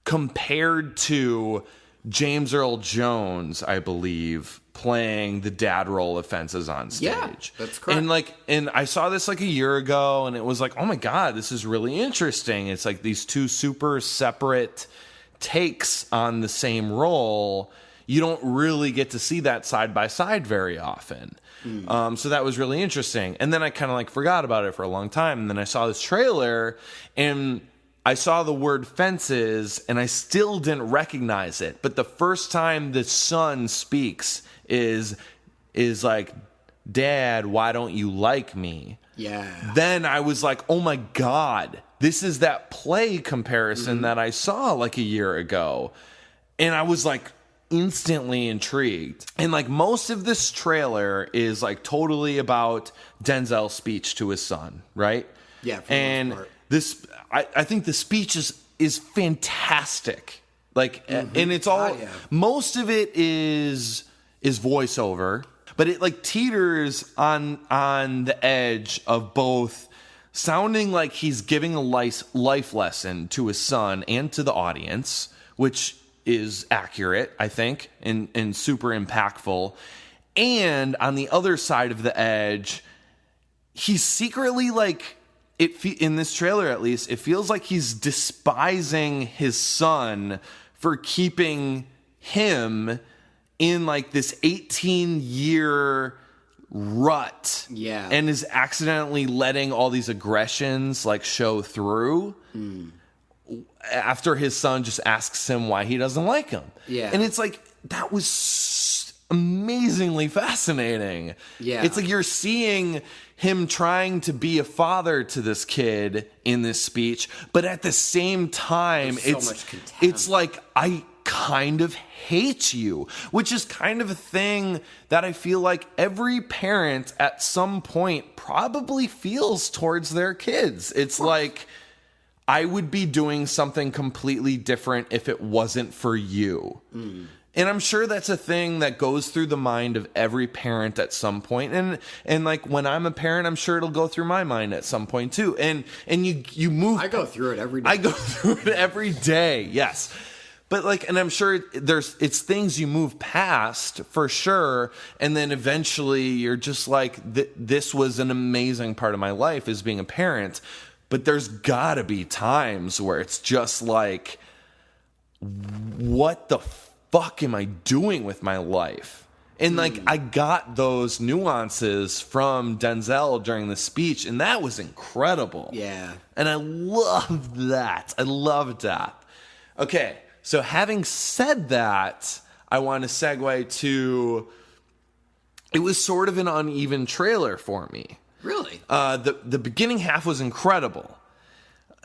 compared to James Earl Jones, I believe, playing the dad role of Fences on stage. Yeah, that's correct. And I saw this like a year ago, and it was like, oh my god, this is really interesting. It's like these two super separate takes on the same role. You don't really get to see that side by side very often. So that was really interesting. And then I kind of like forgot about it for a long time. And then I saw this trailer and I saw the word fences and I still didn't recognize it. But the first time the son speaks is like, Dad, why don't you like me? Yeah. Then I was like, oh my God, this is that play comparison that I saw like a year ago. And I was like instantly intrigued. And like most of this trailer is like totally about Denzel's speech to his son, right? Yeah. And this, I think the speech is fantastic. Like, and it's all, most of it is voiceover, but it like teeters on the edge of both sounding like he's giving a life lesson to his son and to the audience, which is accurate, I think, and super impactful. And on the other side of the edge, he's secretly like, in this trailer at least, it feels like he's despising his son for keeping him in like this 18-year rut. Yeah. And is accidentally letting all these aggressions like show through after his son just asks him why he doesn't like him. Yeah. And it's like, that was amazingly fascinating. Yeah. It's like you're seeing him trying to be a father to this kid in this speech, but at the same time, There's so much contempt. it's like, I kind of hate you, which is kind of a thing that I feel like every parent at some point probably feels towards their kids. It's like, I would be doing something completely different if it wasn't for you. And I'm sure that's a thing that goes through the mind of every parent at some point. And like when I'm a parent, I'm sure it'll go through my mind at some point too. And you move. I go through it every day. I go through it every day. Yes. But like, and I'm sure it's things you move past for sure. And then eventually you're just like, this was an amazing part of my life is being a parent. But there's gotta be times where it's just like, what the fuck am I doing with my life? And like, I got those nuances from Denzel during the speech, and that was incredible. Yeah. And I loved that. I loved that. Okay, so having said that, I want to segue to, it was sort of an uneven trailer for me. Really? The beginning half was incredible.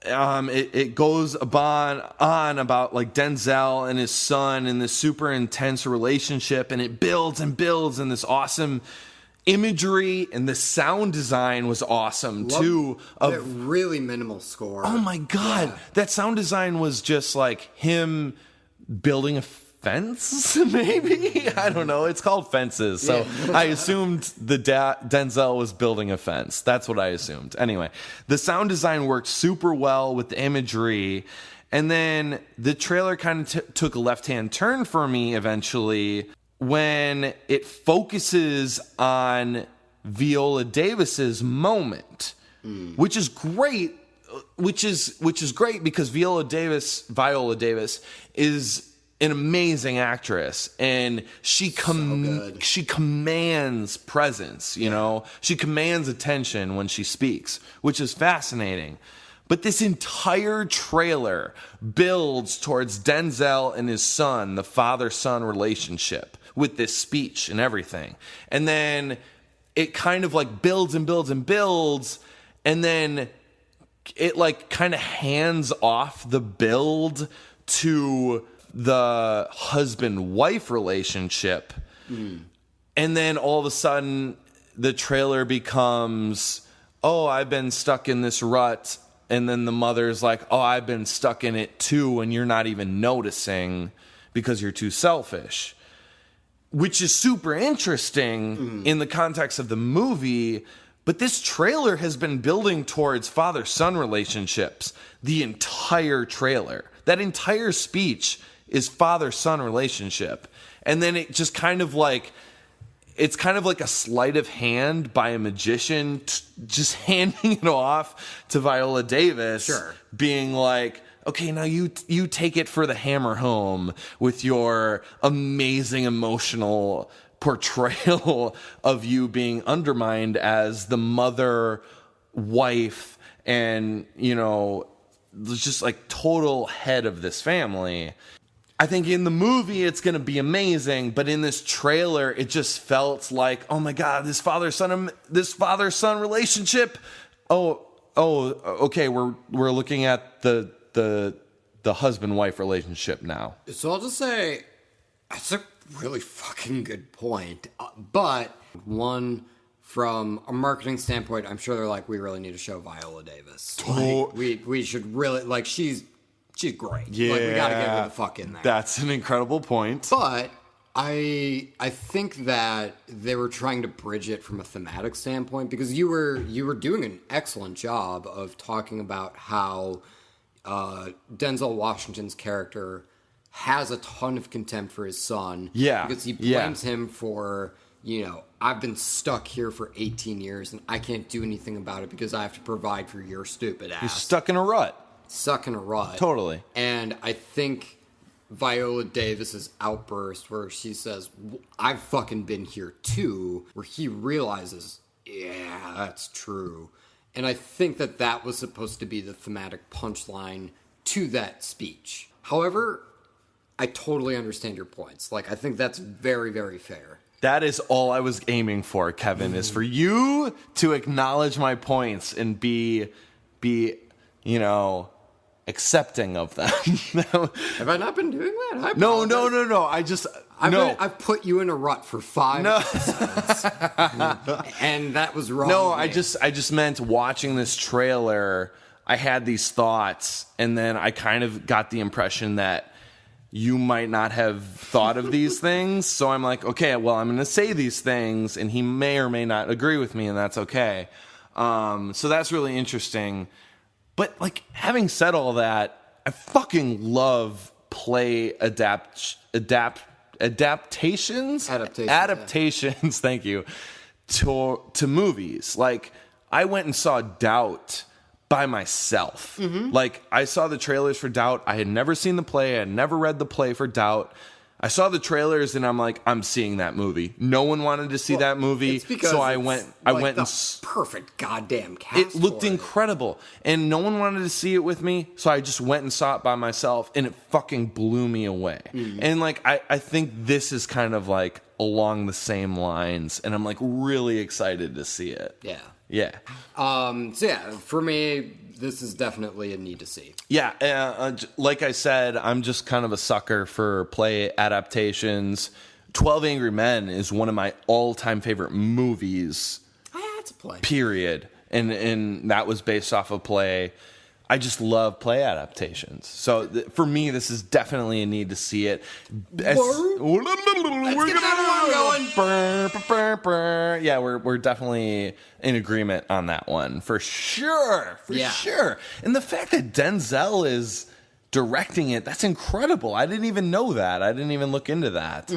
It goes on about like Denzel and his son and this super intense relationship, and it builds and builds, and this awesome imagery, and the sound design was awesome too. That really minimal score. Oh my god, that sound design was just like him building a fence, maybe? I don't know. It's called Fences. So I assumed Denzel was building a fence. That's what I assumed. Anyway, the sound design worked super well with the imagery. And then the trailer kind of took a left-hand turn for me eventually when it focuses on Viola Davis's moment, which is great. Which is great because Viola Davis is an amazing actress, and she commands presence, you know? She commands attention when she speaks, which is fascinating. But this entire trailer builds towards Denzel and his son, the father-son relationship, with this speech and everything. And then it kind of like builds and builds and builds, and then it like kind of hands off the build to the husband-wife relationship. And then all of a sudden the trailer becomes, oh, I've been stuck in this rut. And then the mother's like, oh, I've been stuck in it too, and you're not even noticing because you're too selfish. Which is super interesting in the context of the movie. But this trailer has been building towards father-son relationships the entire trailer. That entire speech is father-son relationship. And then it just kind of like, it's kind of like a sleight of hand by a magician just handing it off to Viola Davis. Sure. Being like, okay, now you take it for the hammer home with your amazing emotional portrayal of you being undermined as the mother, wife, and, you know, just like total head of this family. I think in the movie it's going to be amazing, but in this trailer it just felt like, oh my god, this father-son relationship. Oh, okay, we're looking at the husband-wife relationship now. So I'll just say that's a really fucking good point. But one, from a marketing standpoint, I'm sure they're like, we really need to show Viola Davis. Like, we should really, like, she's she's great. Yeah. Like, we gotta get her the fuck in there. That's an incredible point. But I think that they were trying to bridge it from a thematic standpoint, because you were doing an excellent job of talking about how Denzel Washington's character has a ton of contempt for his son. Yeah. Because he blames him for, I've been stuck here for 18 years and I can't do anything about it because I have to provide for your stupid ass. He's stuck in a rut. Totally. And I think Viola Davis's outburst where she says, I've fucking been here too, where he realizes, yeah, that's true. And I think that was supposed to be the thematic punchline to that speech. However, I totally understand your points. Like, I think that's very, very fair. That is all I was aiming for, Kevin, is for you to acknowledge my points and be accepting of them. Have I not been doing that? No. I've put you in a rut for 5 episodes. And that was wrong. No, I just meant watching this trailer, I had these thoughts, and then I kind of got the impression that you might not have thought of these things. So I'm like, okay, well, I'm going to say these things, and he may or may not agree with me, and that's okay. So that's really interesting. But, like, having said all that, I fucking love play adaptations, thank you, to movies. Like, I went and saw Doubt by myself. Like, I saw the trailers for Doubt. I had never seen the play. I had never read the play for Doubt. I saw the trailers and I'm like, I'm seeing that movie. No one wanted to see that movie, so I went and perfect goddamn cast. It looked incredible, and no one wanted to see it with me, so I just went and saw it by myself, and it fucking blew me away. And like, I think this is kind of like along the same lines, and I'm like really excited to see it. Yeah. So yeah, for me, this is definitely a need to see. Yeah, like I said, I'm just kind of a sucker for play adaptations. 12 Angry Men is one of my all-time favorite movies. It's a play. Period. And that was based off a play. I just love play adaptations. So for me, this is definitely a need to see it. Let's get that one going. Yeah, we're definitely in agreement on that one. For sure. For sure. And the fact that Denzel is directing it, that's incredible. I didn't even know that. I didn't even look into that.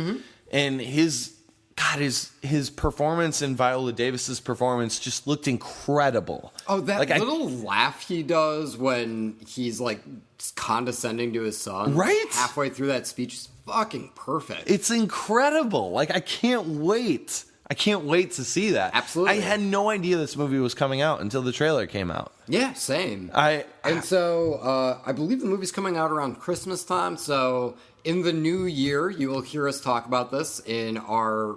And his performance and Viola Davis's performance just looked incredible. Oh, that little laugh he does when he's like condescending to his son, right? Halfway through that speech is fucking perfect. It's incredible. Like, I can't wait. I can't wait to see that. Absolutely. I had no idea this movie was coming out until the trailer came out. Yeah, same. So I believe the movie's coming out around Christmas time, so in the new year, you will hear us talk about this in our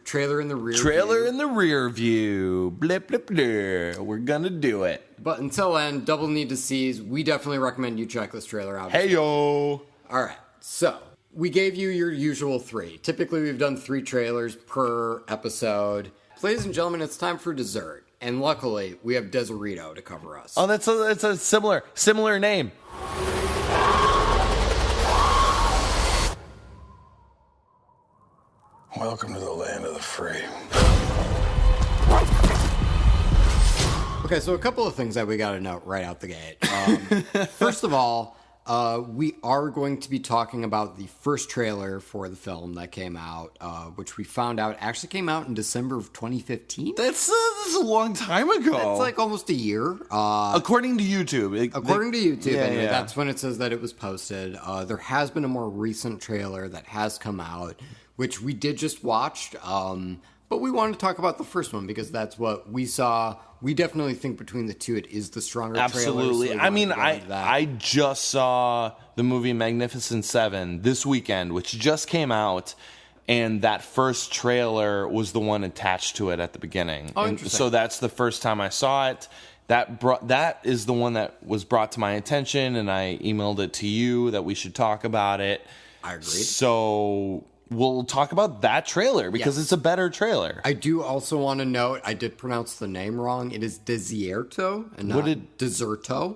trailer in the rear view. Blip, blip, blip. We're gonna do it. But until then, double need to sees. We definitely recommend you check this trailer out. Hey, yo. All right. So we gave you your usual 3. Typically, we've done 3 trailers per episode. Ladies and gentlemen, it's time for dessert. And luckily, we have Desierto to cover us. Oh, that's a similar name. Welcome to the land of the free. Okay, so a couple of things that we got to note right out the gate. First of all, we are going to be talking about the first trailer for the film that came out, which we found out actually came out in December of 2015. That's a long time ago. That's like almost a year. According to YouTube. Anyway, that's when it says that it was posted. There has been a more recent trailer that has come out, which we did just watch, but we wanted to talk about the first one because that's what we saw. We definitely think between the two, it is the stronger trailer. Absolutely. So I mean, I just saw the movie Magnificent Seven this weekend, which just came out, and that first trailer was the one attached to it at the beginning. Oh, interesting. So that's the first time I saw it. That is the one that was brought to my attention, and I emailed it to you that we should talk about it. I agreed. So we'll talk about that trailer because it's a better trailer. I do also want to note, I did pronounce the name wrong. It is Desierto and not Desierto.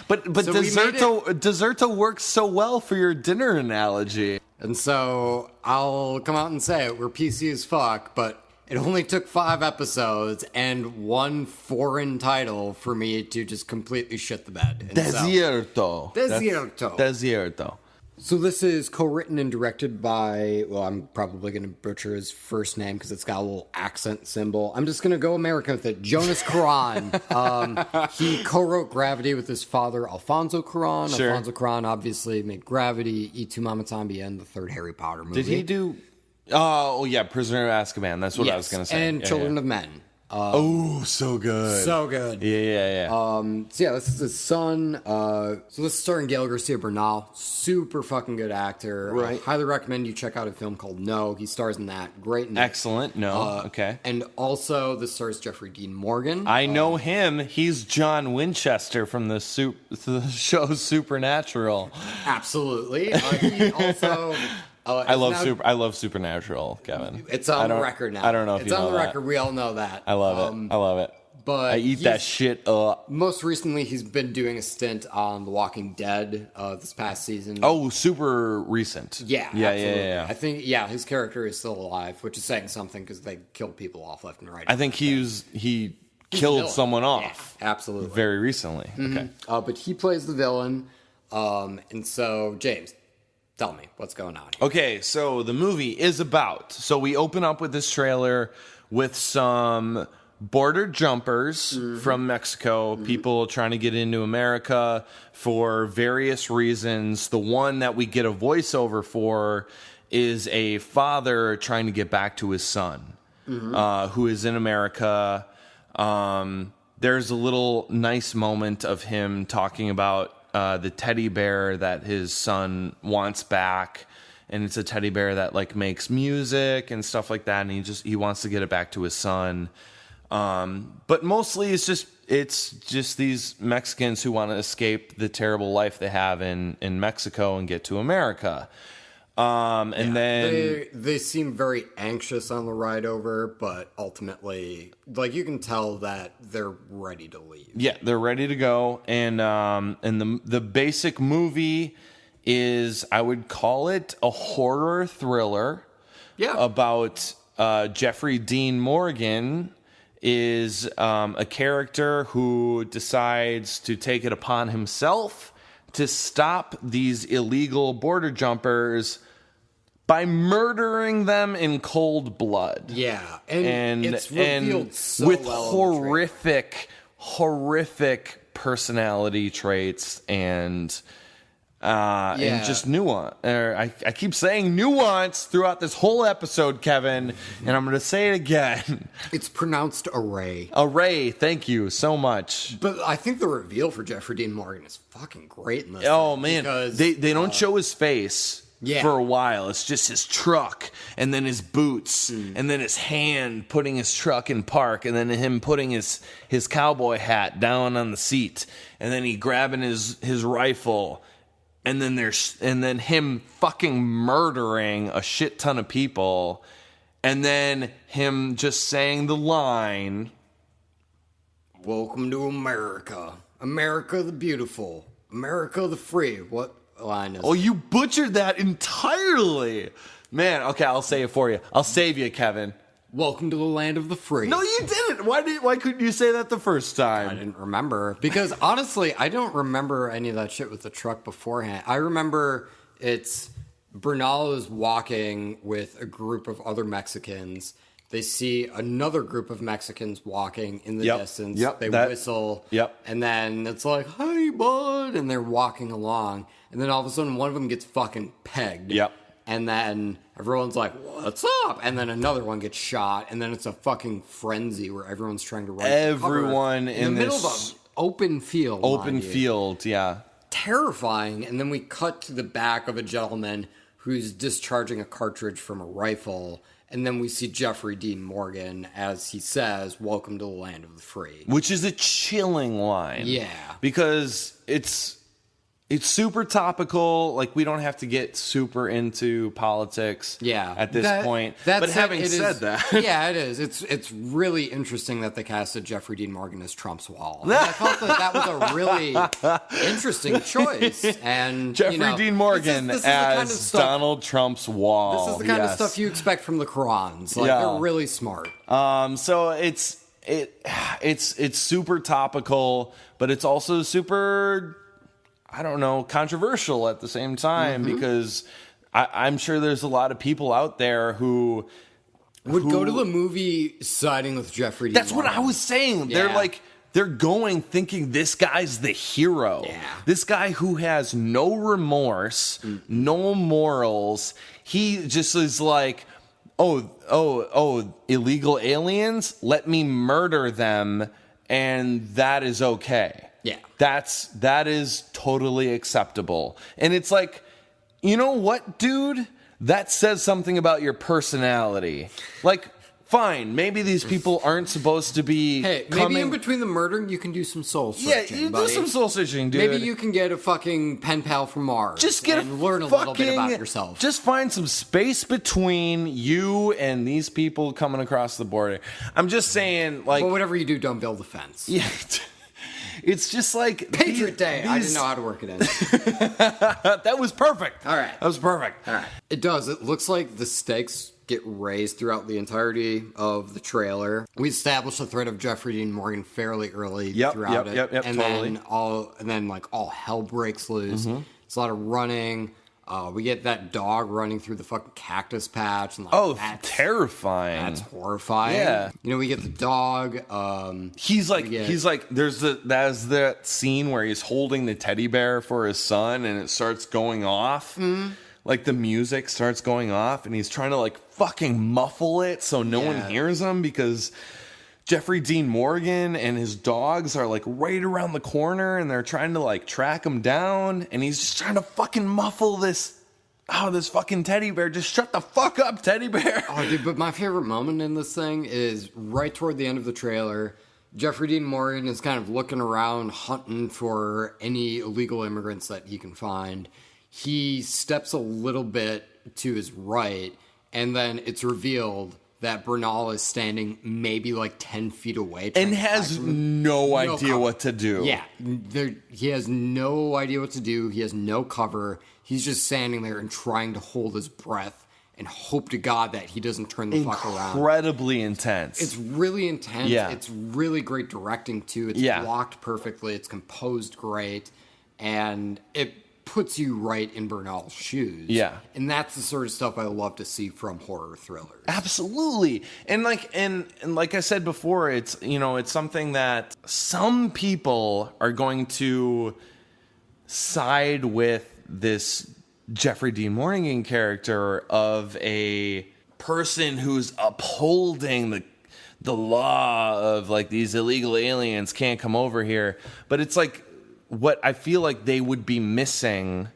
But so Desierto works so well for your dinner analogy. And so I'll come out and say it. We're PC as fuck, but it only took 5 episodes and one foreign title for me to just completely shit the bed. And Desierto. Desierto. So this is co-written and directed by, well, I'm probably going to butcher his first name because it's got a little accent symbol. I'm just going to go American with it. Jonas Cuarón. He co-wrote Gravity with his father, Alfonso Cuarón. Sure. Alfonso Cuarón obviously made Gravity, Y Tu Mama Tambien, the third Harry Potter movie. Did he do... Oh, yeah, Prisoner of Azkaban. That's what I was going to say. And Children of Men. So good. So good. Yeah. So yeah, this is his son. So this is starring Gael Garcia Bernal. Super fucking good actor. Right. Highly recommend you check out a film called No. He stars in that. Great. Excellent. No. Okay. And also this stars Jeffrey Dean Morgan. I know him. He's John Winchester from the show Supernatural. Absolutely. He also... I love Supernatural, Kevin. It's on the record now. I don't know if it's you know on the that. record. We all know that. I love it. But I eat that shit up. Most recently, he's been doing a stint on The Walking Dead this past season. Oh, super recent. Yeah, absolutely. Yeah. I think, his character is still alive, which is saying something because they killed people off left and right. I think he killed someone off. Yeah, absolutely. Very recently. Mm-hmm. Okay. But he plays the villain. And so, James, tell me what's going on here. Okay, so the movie is about... So we open up with this trailer with some border jumpers from Mexico, people trying to get into America for various reasons. The one that we get a voiceover for is a father trying to get back to his son, who is in America. There's a little nice moment of him talking about the teddy bear that his son wants back, and it's a teddy bear that like makes music and stuff like that, and he wants to get it back to his son. But mostly it's just these Mexicans who want to escape the terrible life they have in Mexico and get to America. And then they seem very anxious on the ride over, but ultimately, like, you can tell that they're ready to leave. Yeah, they're ready to go. And the basic movie is, I would call it a horror thriller. Yeah. About Jeffrey Dean Morgan is a character who decides to take it upon himself to stop these illegal border jumpers by murdering them in cold blood. Yeah, and it's revealed so with well horrific personality traits and just nuance. I keep saying nuance throughout this whole episode, Kevin, and I'm going to say it again. It's pronounced array. Array, thank you so much. But I think the reveal for Jeffrey Dean Morgan is fucking great in this. Oh, man. Because, they don't show his face for a while. It's just his truck, and then his boots, and then his hand putting his truck in park, and then him putting his cowboy hat down on the seat, and then he grabbing his rifle. And then him fucking murdering a shit ton of people, and then him just saying the line, "Welcome to America, America the beautiful, America the free." What line is? Oh, you butchered that entirely, man. Okay, I'll say it for you. I'll save you, Kevin. Welcome to the land of the free. No, you didn't. Why couldn't you say that the first time? I didn't remember. Because honestly, I don't remember any of that shit with the truck beforehand. I remember Bernal is walking with a group of other Mexicans. They see another group of Mexicans walking in the distance. They whistle. And then it's like, "Hey, bud." And they're walking along. And then all of a sudden, one of them gets fucking pegged. And then everyone's like, "What's up?" And then another one gets shot. And then it's a fucking frenzy where everyone's trying to run. Everyone in the middle of an open field. Open field, yeah. Terrifying. And then we cut to the back of a gentleman who's discharging a cartridge from a rifle. And then we see Jeffrey Dean Morgan as he says, "Welcome to the land of the free." Which is a chilling line. Yeah. Because it's It's super topical. Like, we don't have to get super into politics at this point. But having said that... Yeah, it is. It's really interesting that they casted Jeffrey Dean Morgan as Trump's wall. I thought that was a really interesting choice. And Jeffrey Dean Morgan this is as Donald Trump's wall. This is the kind of stuff you expect from the Qurans. Like, they're really smart. So it's super topical, but it's also super... I don't know, controversial at the same time, because I'm sure there's a lot of people out there who would go to the movie siding with Jeffrey Dean Morgan. That's what I was saying. Yeah. They're going thinking this guy's the hero. Yeah. This guy who has no remorse, no morals. He just is like, oh, illegal aliens, let me murder them, and that is okay. Yeah. That is totally acceptable. And it's like, you know what, dude? That says something about your personality. Like, fine, maybe these people aren't supposed to be maybe in between the murdering, you can do some soul searching. Yeah, you do some soul searching, dude. Maybe you can get a fucking pen pal from Mars. Just get and learn a little bit about yourself. Just find some space between you and these people coming across the border. I'm just saying, like... Well, whatever you do, don't build a fence. Yeah. It's just like... Patriot Day. I didn't know how to work it in. That was perfect. All right. That was perfect. All right. It does. It looks like the stakes get raised throughout the entirety of the trailer. We established the threat of Jeffrey Dean Morgan fairly early throughout it. Yep, and totally. then all hell breaks loose. It's a lot of running. We get that dog running through the fucking cactus patch. And that's terrifying. That's horrifying. Yeah. We get the dog. There's that scene where he's holding the teddy bear for his son and it starts going off. Like the music starts going off and he's trying to like fucking muffle it so no one hears him because Jeffrey Dean Morgan and his dogs are like right around the corner and they're trying to like track him down and he's just trying to fucking muffle this fucking teddy bear. Just shut the fuck up, teddy bear. Oh, dude, but my favorite moment in this thing is right toward the end of the trailer. Jeffrey Dean Morgan is kind of looking around, hunting for any illegal immigrants that he can find. He steps a little bit to his right, and then it's revealed that Bernal is standing maybe like 10 feet away. And has no idea what to do. Yeah, he has no idea what to do. He has no cover. He's just standing there and trying to hold his breath and hope to God that he doesn't turn the fuck around. Incredibly intense. It's really intense. Yeah. It's really great directing, too. It's blocked perfectly. It's composed great. And it puts you right in Bernal's shoes. Yeah. And that's the sort of stuff I love to see from horror thrillers. Absolutely. And like I said before, it's something that some people are going to side with this Jeffrey Dean Morgan character of a person who's upholding the law of like these illegal aliens can't come over here. But it's like, what I feel like they would be missing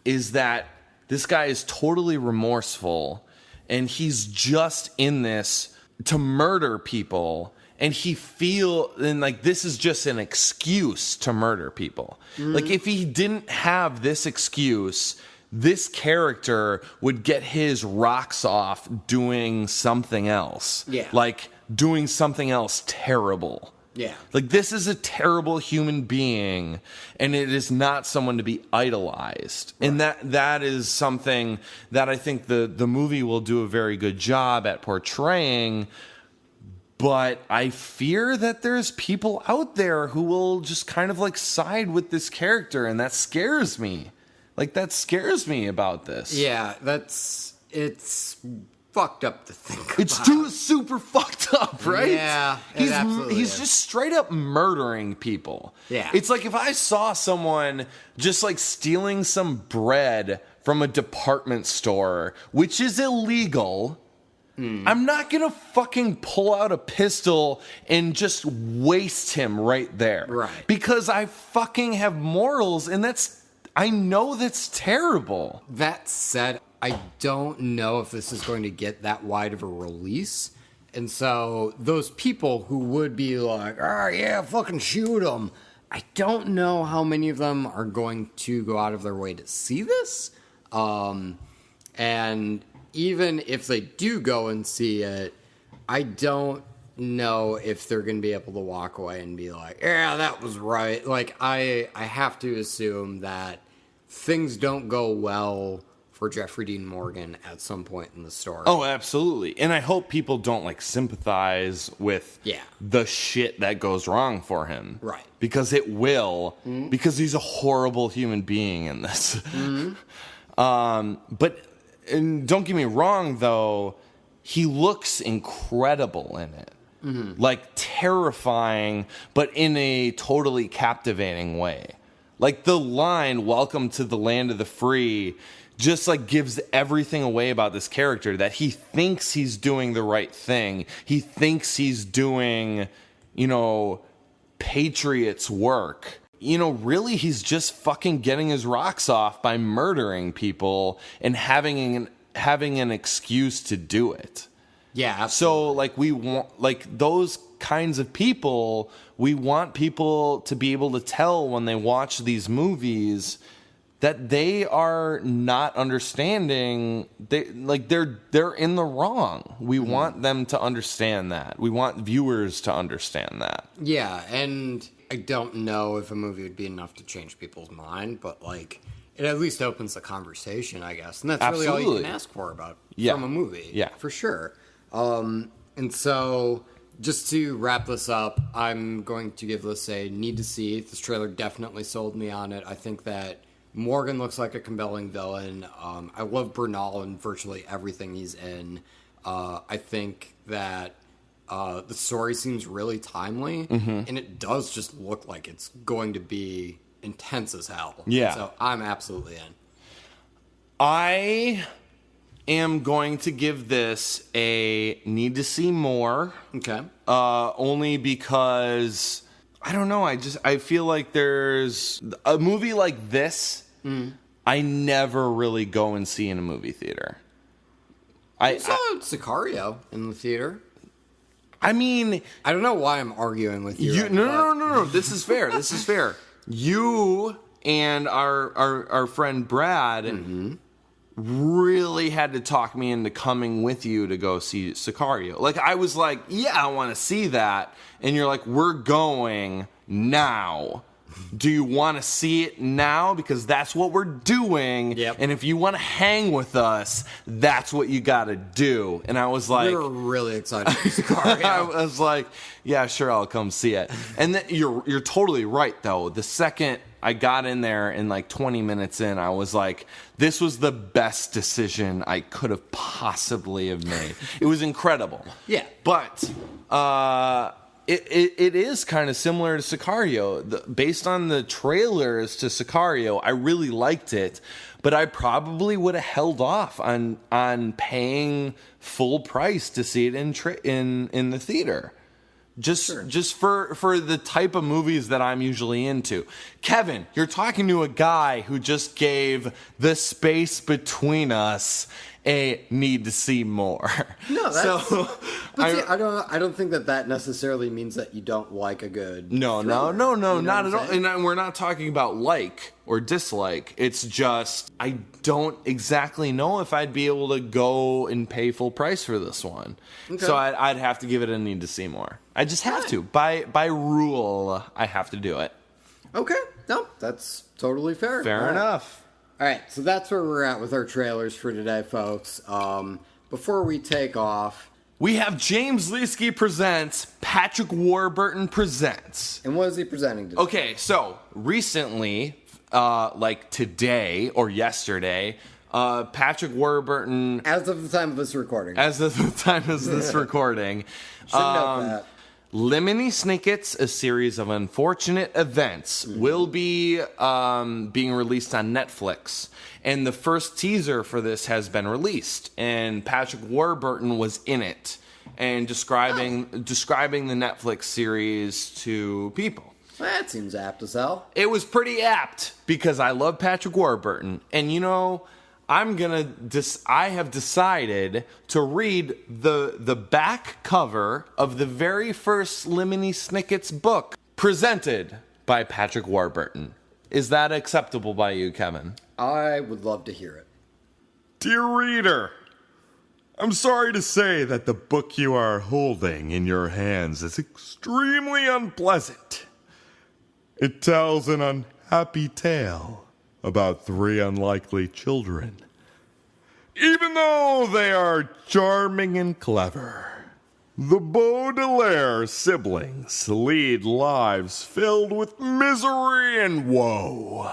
is that this guy is totally remorseful and he's just in this to murder people and this is just an excuse to murder people. Like if he didn't have this excuse, this character would get his rocks off doing something else. Yeah. Like doing something else terrible. Yeah. Like, this is a terrible human being, and it is not someone to be idolized. Right. And that is something that I think the movie will do a very good job at portraying, but I fear that there's people out there who will just kind of, like, side with this character, and that scares me. Like, that scares me about this. Yeah, it's fucked up to think about. It's too super fucked up, right? Yeah, he's just straight up murdering people. Yeah. It's like if I saw someone just like stealing some bread from a department store, which is illegal, I'm not gonna fucking pull out a pistol and just waste him right there. Right. Because I fucking have morals, and I know that's terrible. That said, I don't know if this is going to get that wide of a release. And so those people who would be like, oh, yeah, fucking shoot them, I don't know how many of them are going to go out of their way to see this. And even if they do go and see it, I don't know if they're going to be able to walk away and be like, yeah, that was right. Like, I have to assume that things don't go well for Jeffrey Dean Morgan at some point in the story. Oh, absolutely. And I hope people don't like sympathize with the shit that goes wrong for him. Right. Because it will, because he's a horrible human being in this. But and don't get me wrong, though, he looks incredible in it. Like terrifying, but in a totally captivating way. Like the line, "Welcome to the land of the free," just like gives everything away about this character, that he thinks he's doing the right thing. He thinks he's doing, you know, Patriots work. You know, really, he's just fucking getting his rocks off by murdering people and having an excuse to do it. Yeah, absolutely. So, like, we want, like, those kinds of people, we want people to be able to tell when they watch these movies that they are not understanding. They're in the wrong. We want them to understand that. We want viewers to understand that. Yeah, and I don't know if a movie would be enough to change people's mind, but, like, it at least opens the conversation, I guess. And that's really all you can ask for from a movie. Yeah. For sure. And so, just to wrap this up, I'm going to give this a need to see. This trailer definitely sold me on it. I think that Morgan looks like a compelling villain. I love Bernal in virtually everything he's in. I think that the story seems really timely, and it does just look like it's going to be intense as hell. Yeah. So I'm absolutely in. I am going to give this a need to see more. Okay. Only because, I don't know, I feel like there's a movie like this, I never really go and see in a movie theater. I saw Sicario in the theater. I mean, I don't know why I'm arguing with you. No. This is fair. This is fair. You and our friend Brad really had to talk me into coming with you to go see Sicario. Like, I was like, yeah, I want to see that. And you're like, we're going now. Do you want to see it now? Because that's what we're doing. Yep. And if you want to hang with us, that's what you got to do. And I was like... We were really excited for Sicario. I was like, yeah, sure, I'll come see it. And then you're totally right, though. The second I got in there and like 20 minutes in, I was like, this was the best decision I could have possibly have made. It was incredible. Yeah. But... It is kind of similar to Sicario. Based on the trailers to Sicario, I really liked it, but I probably would have held off on paying full price to see it in the theater. Just for the type of movies that I'm usually into. Kevin, you're talking to a guy who just gave The Space Between Us a need to see more. No, that's... So, but see, I don't think that necessarily means that you don't like a good No, thriller. not at all. And we're not talking about like or dislike. It's just, I don't exactly know if I'd be able to go and pay full price for this one. Okay. So I'd have to give it a need to see more. I just have to. By rule, I have to do it. Okay. No, that's totally fair. Fair enough. All right, so that's where we're at with our trailers for today, folks. Before we take off... We have James Leesky Presents, Patrick Warburton Presents. And what is he presenting today? Okay, so recently, like today or yesterday, Patrick Warburton... As of the time of this recording. Should note that. Lemony Snicket's A Series of Unfortunate Events will be being released on Netflix. And the first teaser for this has been released. And Patrick Warburton was in it and describing the Netflix series to people. That seems apt as hell. It was pretty apt because I love Patrick Warburton. And you know... I have decided to read the back cover of the very first Lemony Snicket's book presented by Patrick Warburton. Is that acceptable by you, Kevin? I would love to hear it. Dear reader, I'm sorry to say that the book you are holding in your hands is extremely unpleasant. It tells an unhappy tale about 3 unlikely children. Even though they are charming and clever, the Baudelaire siblings lead lives filled with misery and woe.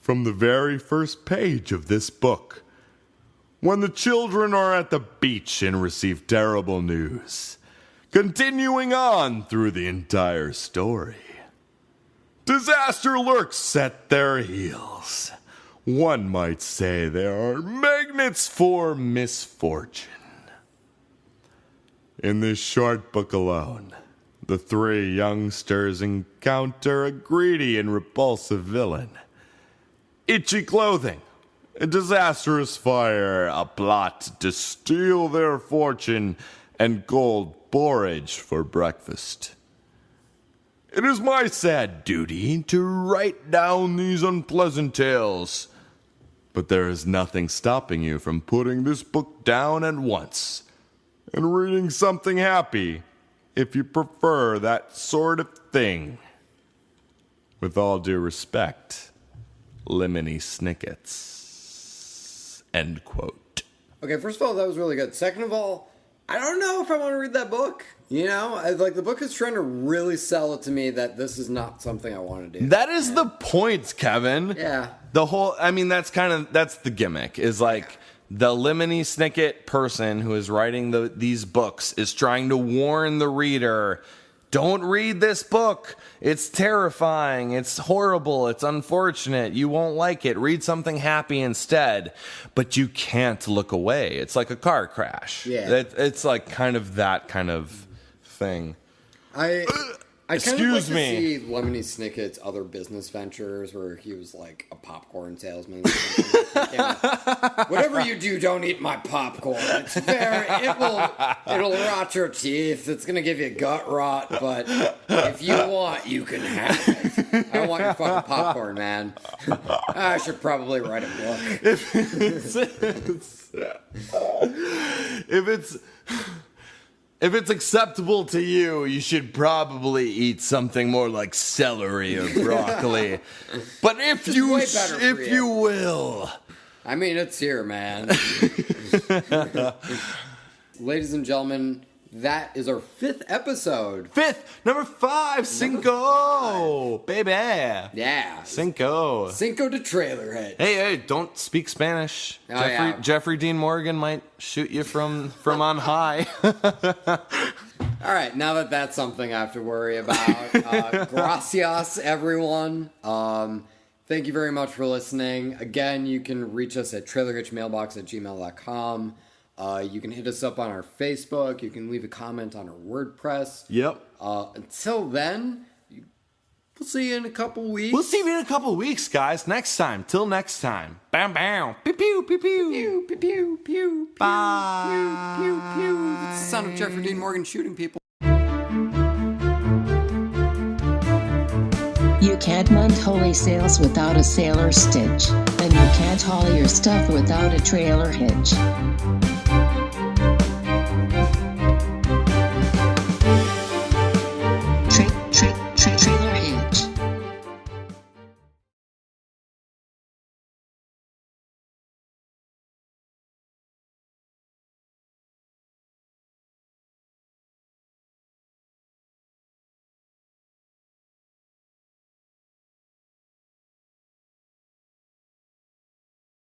From the very first page of this book, when the children are at the beach and receive terrible news, continuing on through the entire story, disaster lurks at their heels. One might say they are magnets for misfortune. In this short book alone, the 3 youngsters encounter a greedy and repulsive villain, itchy clothing, a disastrous fire, a plot to steal their fortune, and cold porridge for breakfast. It is my sad duty to write down these unpleasant tales, but there is nothing stopping you from putting this book down at once and reading something happy if you prefer that sort of thing. With all due respect, Lemony Snickets. End quote. Okay, first of all, that was really good. Second of all, I don't know if I want to read that book. You know, like the book is trying to really sell it to me that this is not something I want to do. That is the point, Kevin. Yeah. The whole, I mean, that's the gimmick, is like the Lemony Snicket person who is writing these books is trying to warn the reader, don't read this book. It's terrifying. It's horrible. It's unfortunate. You won't like it. Read something happy instead. But you can't look away. It's like a car crash. Yeah. It's like kind of that kind of thing. I kind of like Excuse to me. see Lemony Snicket's other business ventures where he was like a popcorn salesman. Or something. Whatever you do, don't eat my popcorn. It's it'll rot your teeth. It's gonna give you gut rot, but if you want, you can have it. I want your fucking popcorn, man. I should probably write a book. If it's acceptable to you, you should probably eat something more like celery or broccoli. But if you will. I mean, it's here, man. Ladies and gentlemen, that is our 5th episode. Number 5, Cinco, baby. Yeah. Cinco To Trailer Hitch. Hey, don't speak Spanish. Oh, Jeffrey Dean Morgan might shoot you from on high. All right, now that that's something I have to worry about. Gracias, everyone. Thank you very much for listening. Again, you can reach us at trailerhitchmailbox@gmail.com. You can hit us up on our Facebook. You can leave a comment on our WordPress. Yep. Until then, we'll see you in a couple weeks. We'll see you in a couple weeks, guys. Next time. Till next time. Bam, bam. Pew, pew, pew, pew. Pew, pew, pew, pew, Bye. pew, pew, pew. That's the sound of Jeffrey Dean Morgan shooting people. You can't mount holy sails without a sailor stitch, and you can't haul your stuff without a trailer hitch.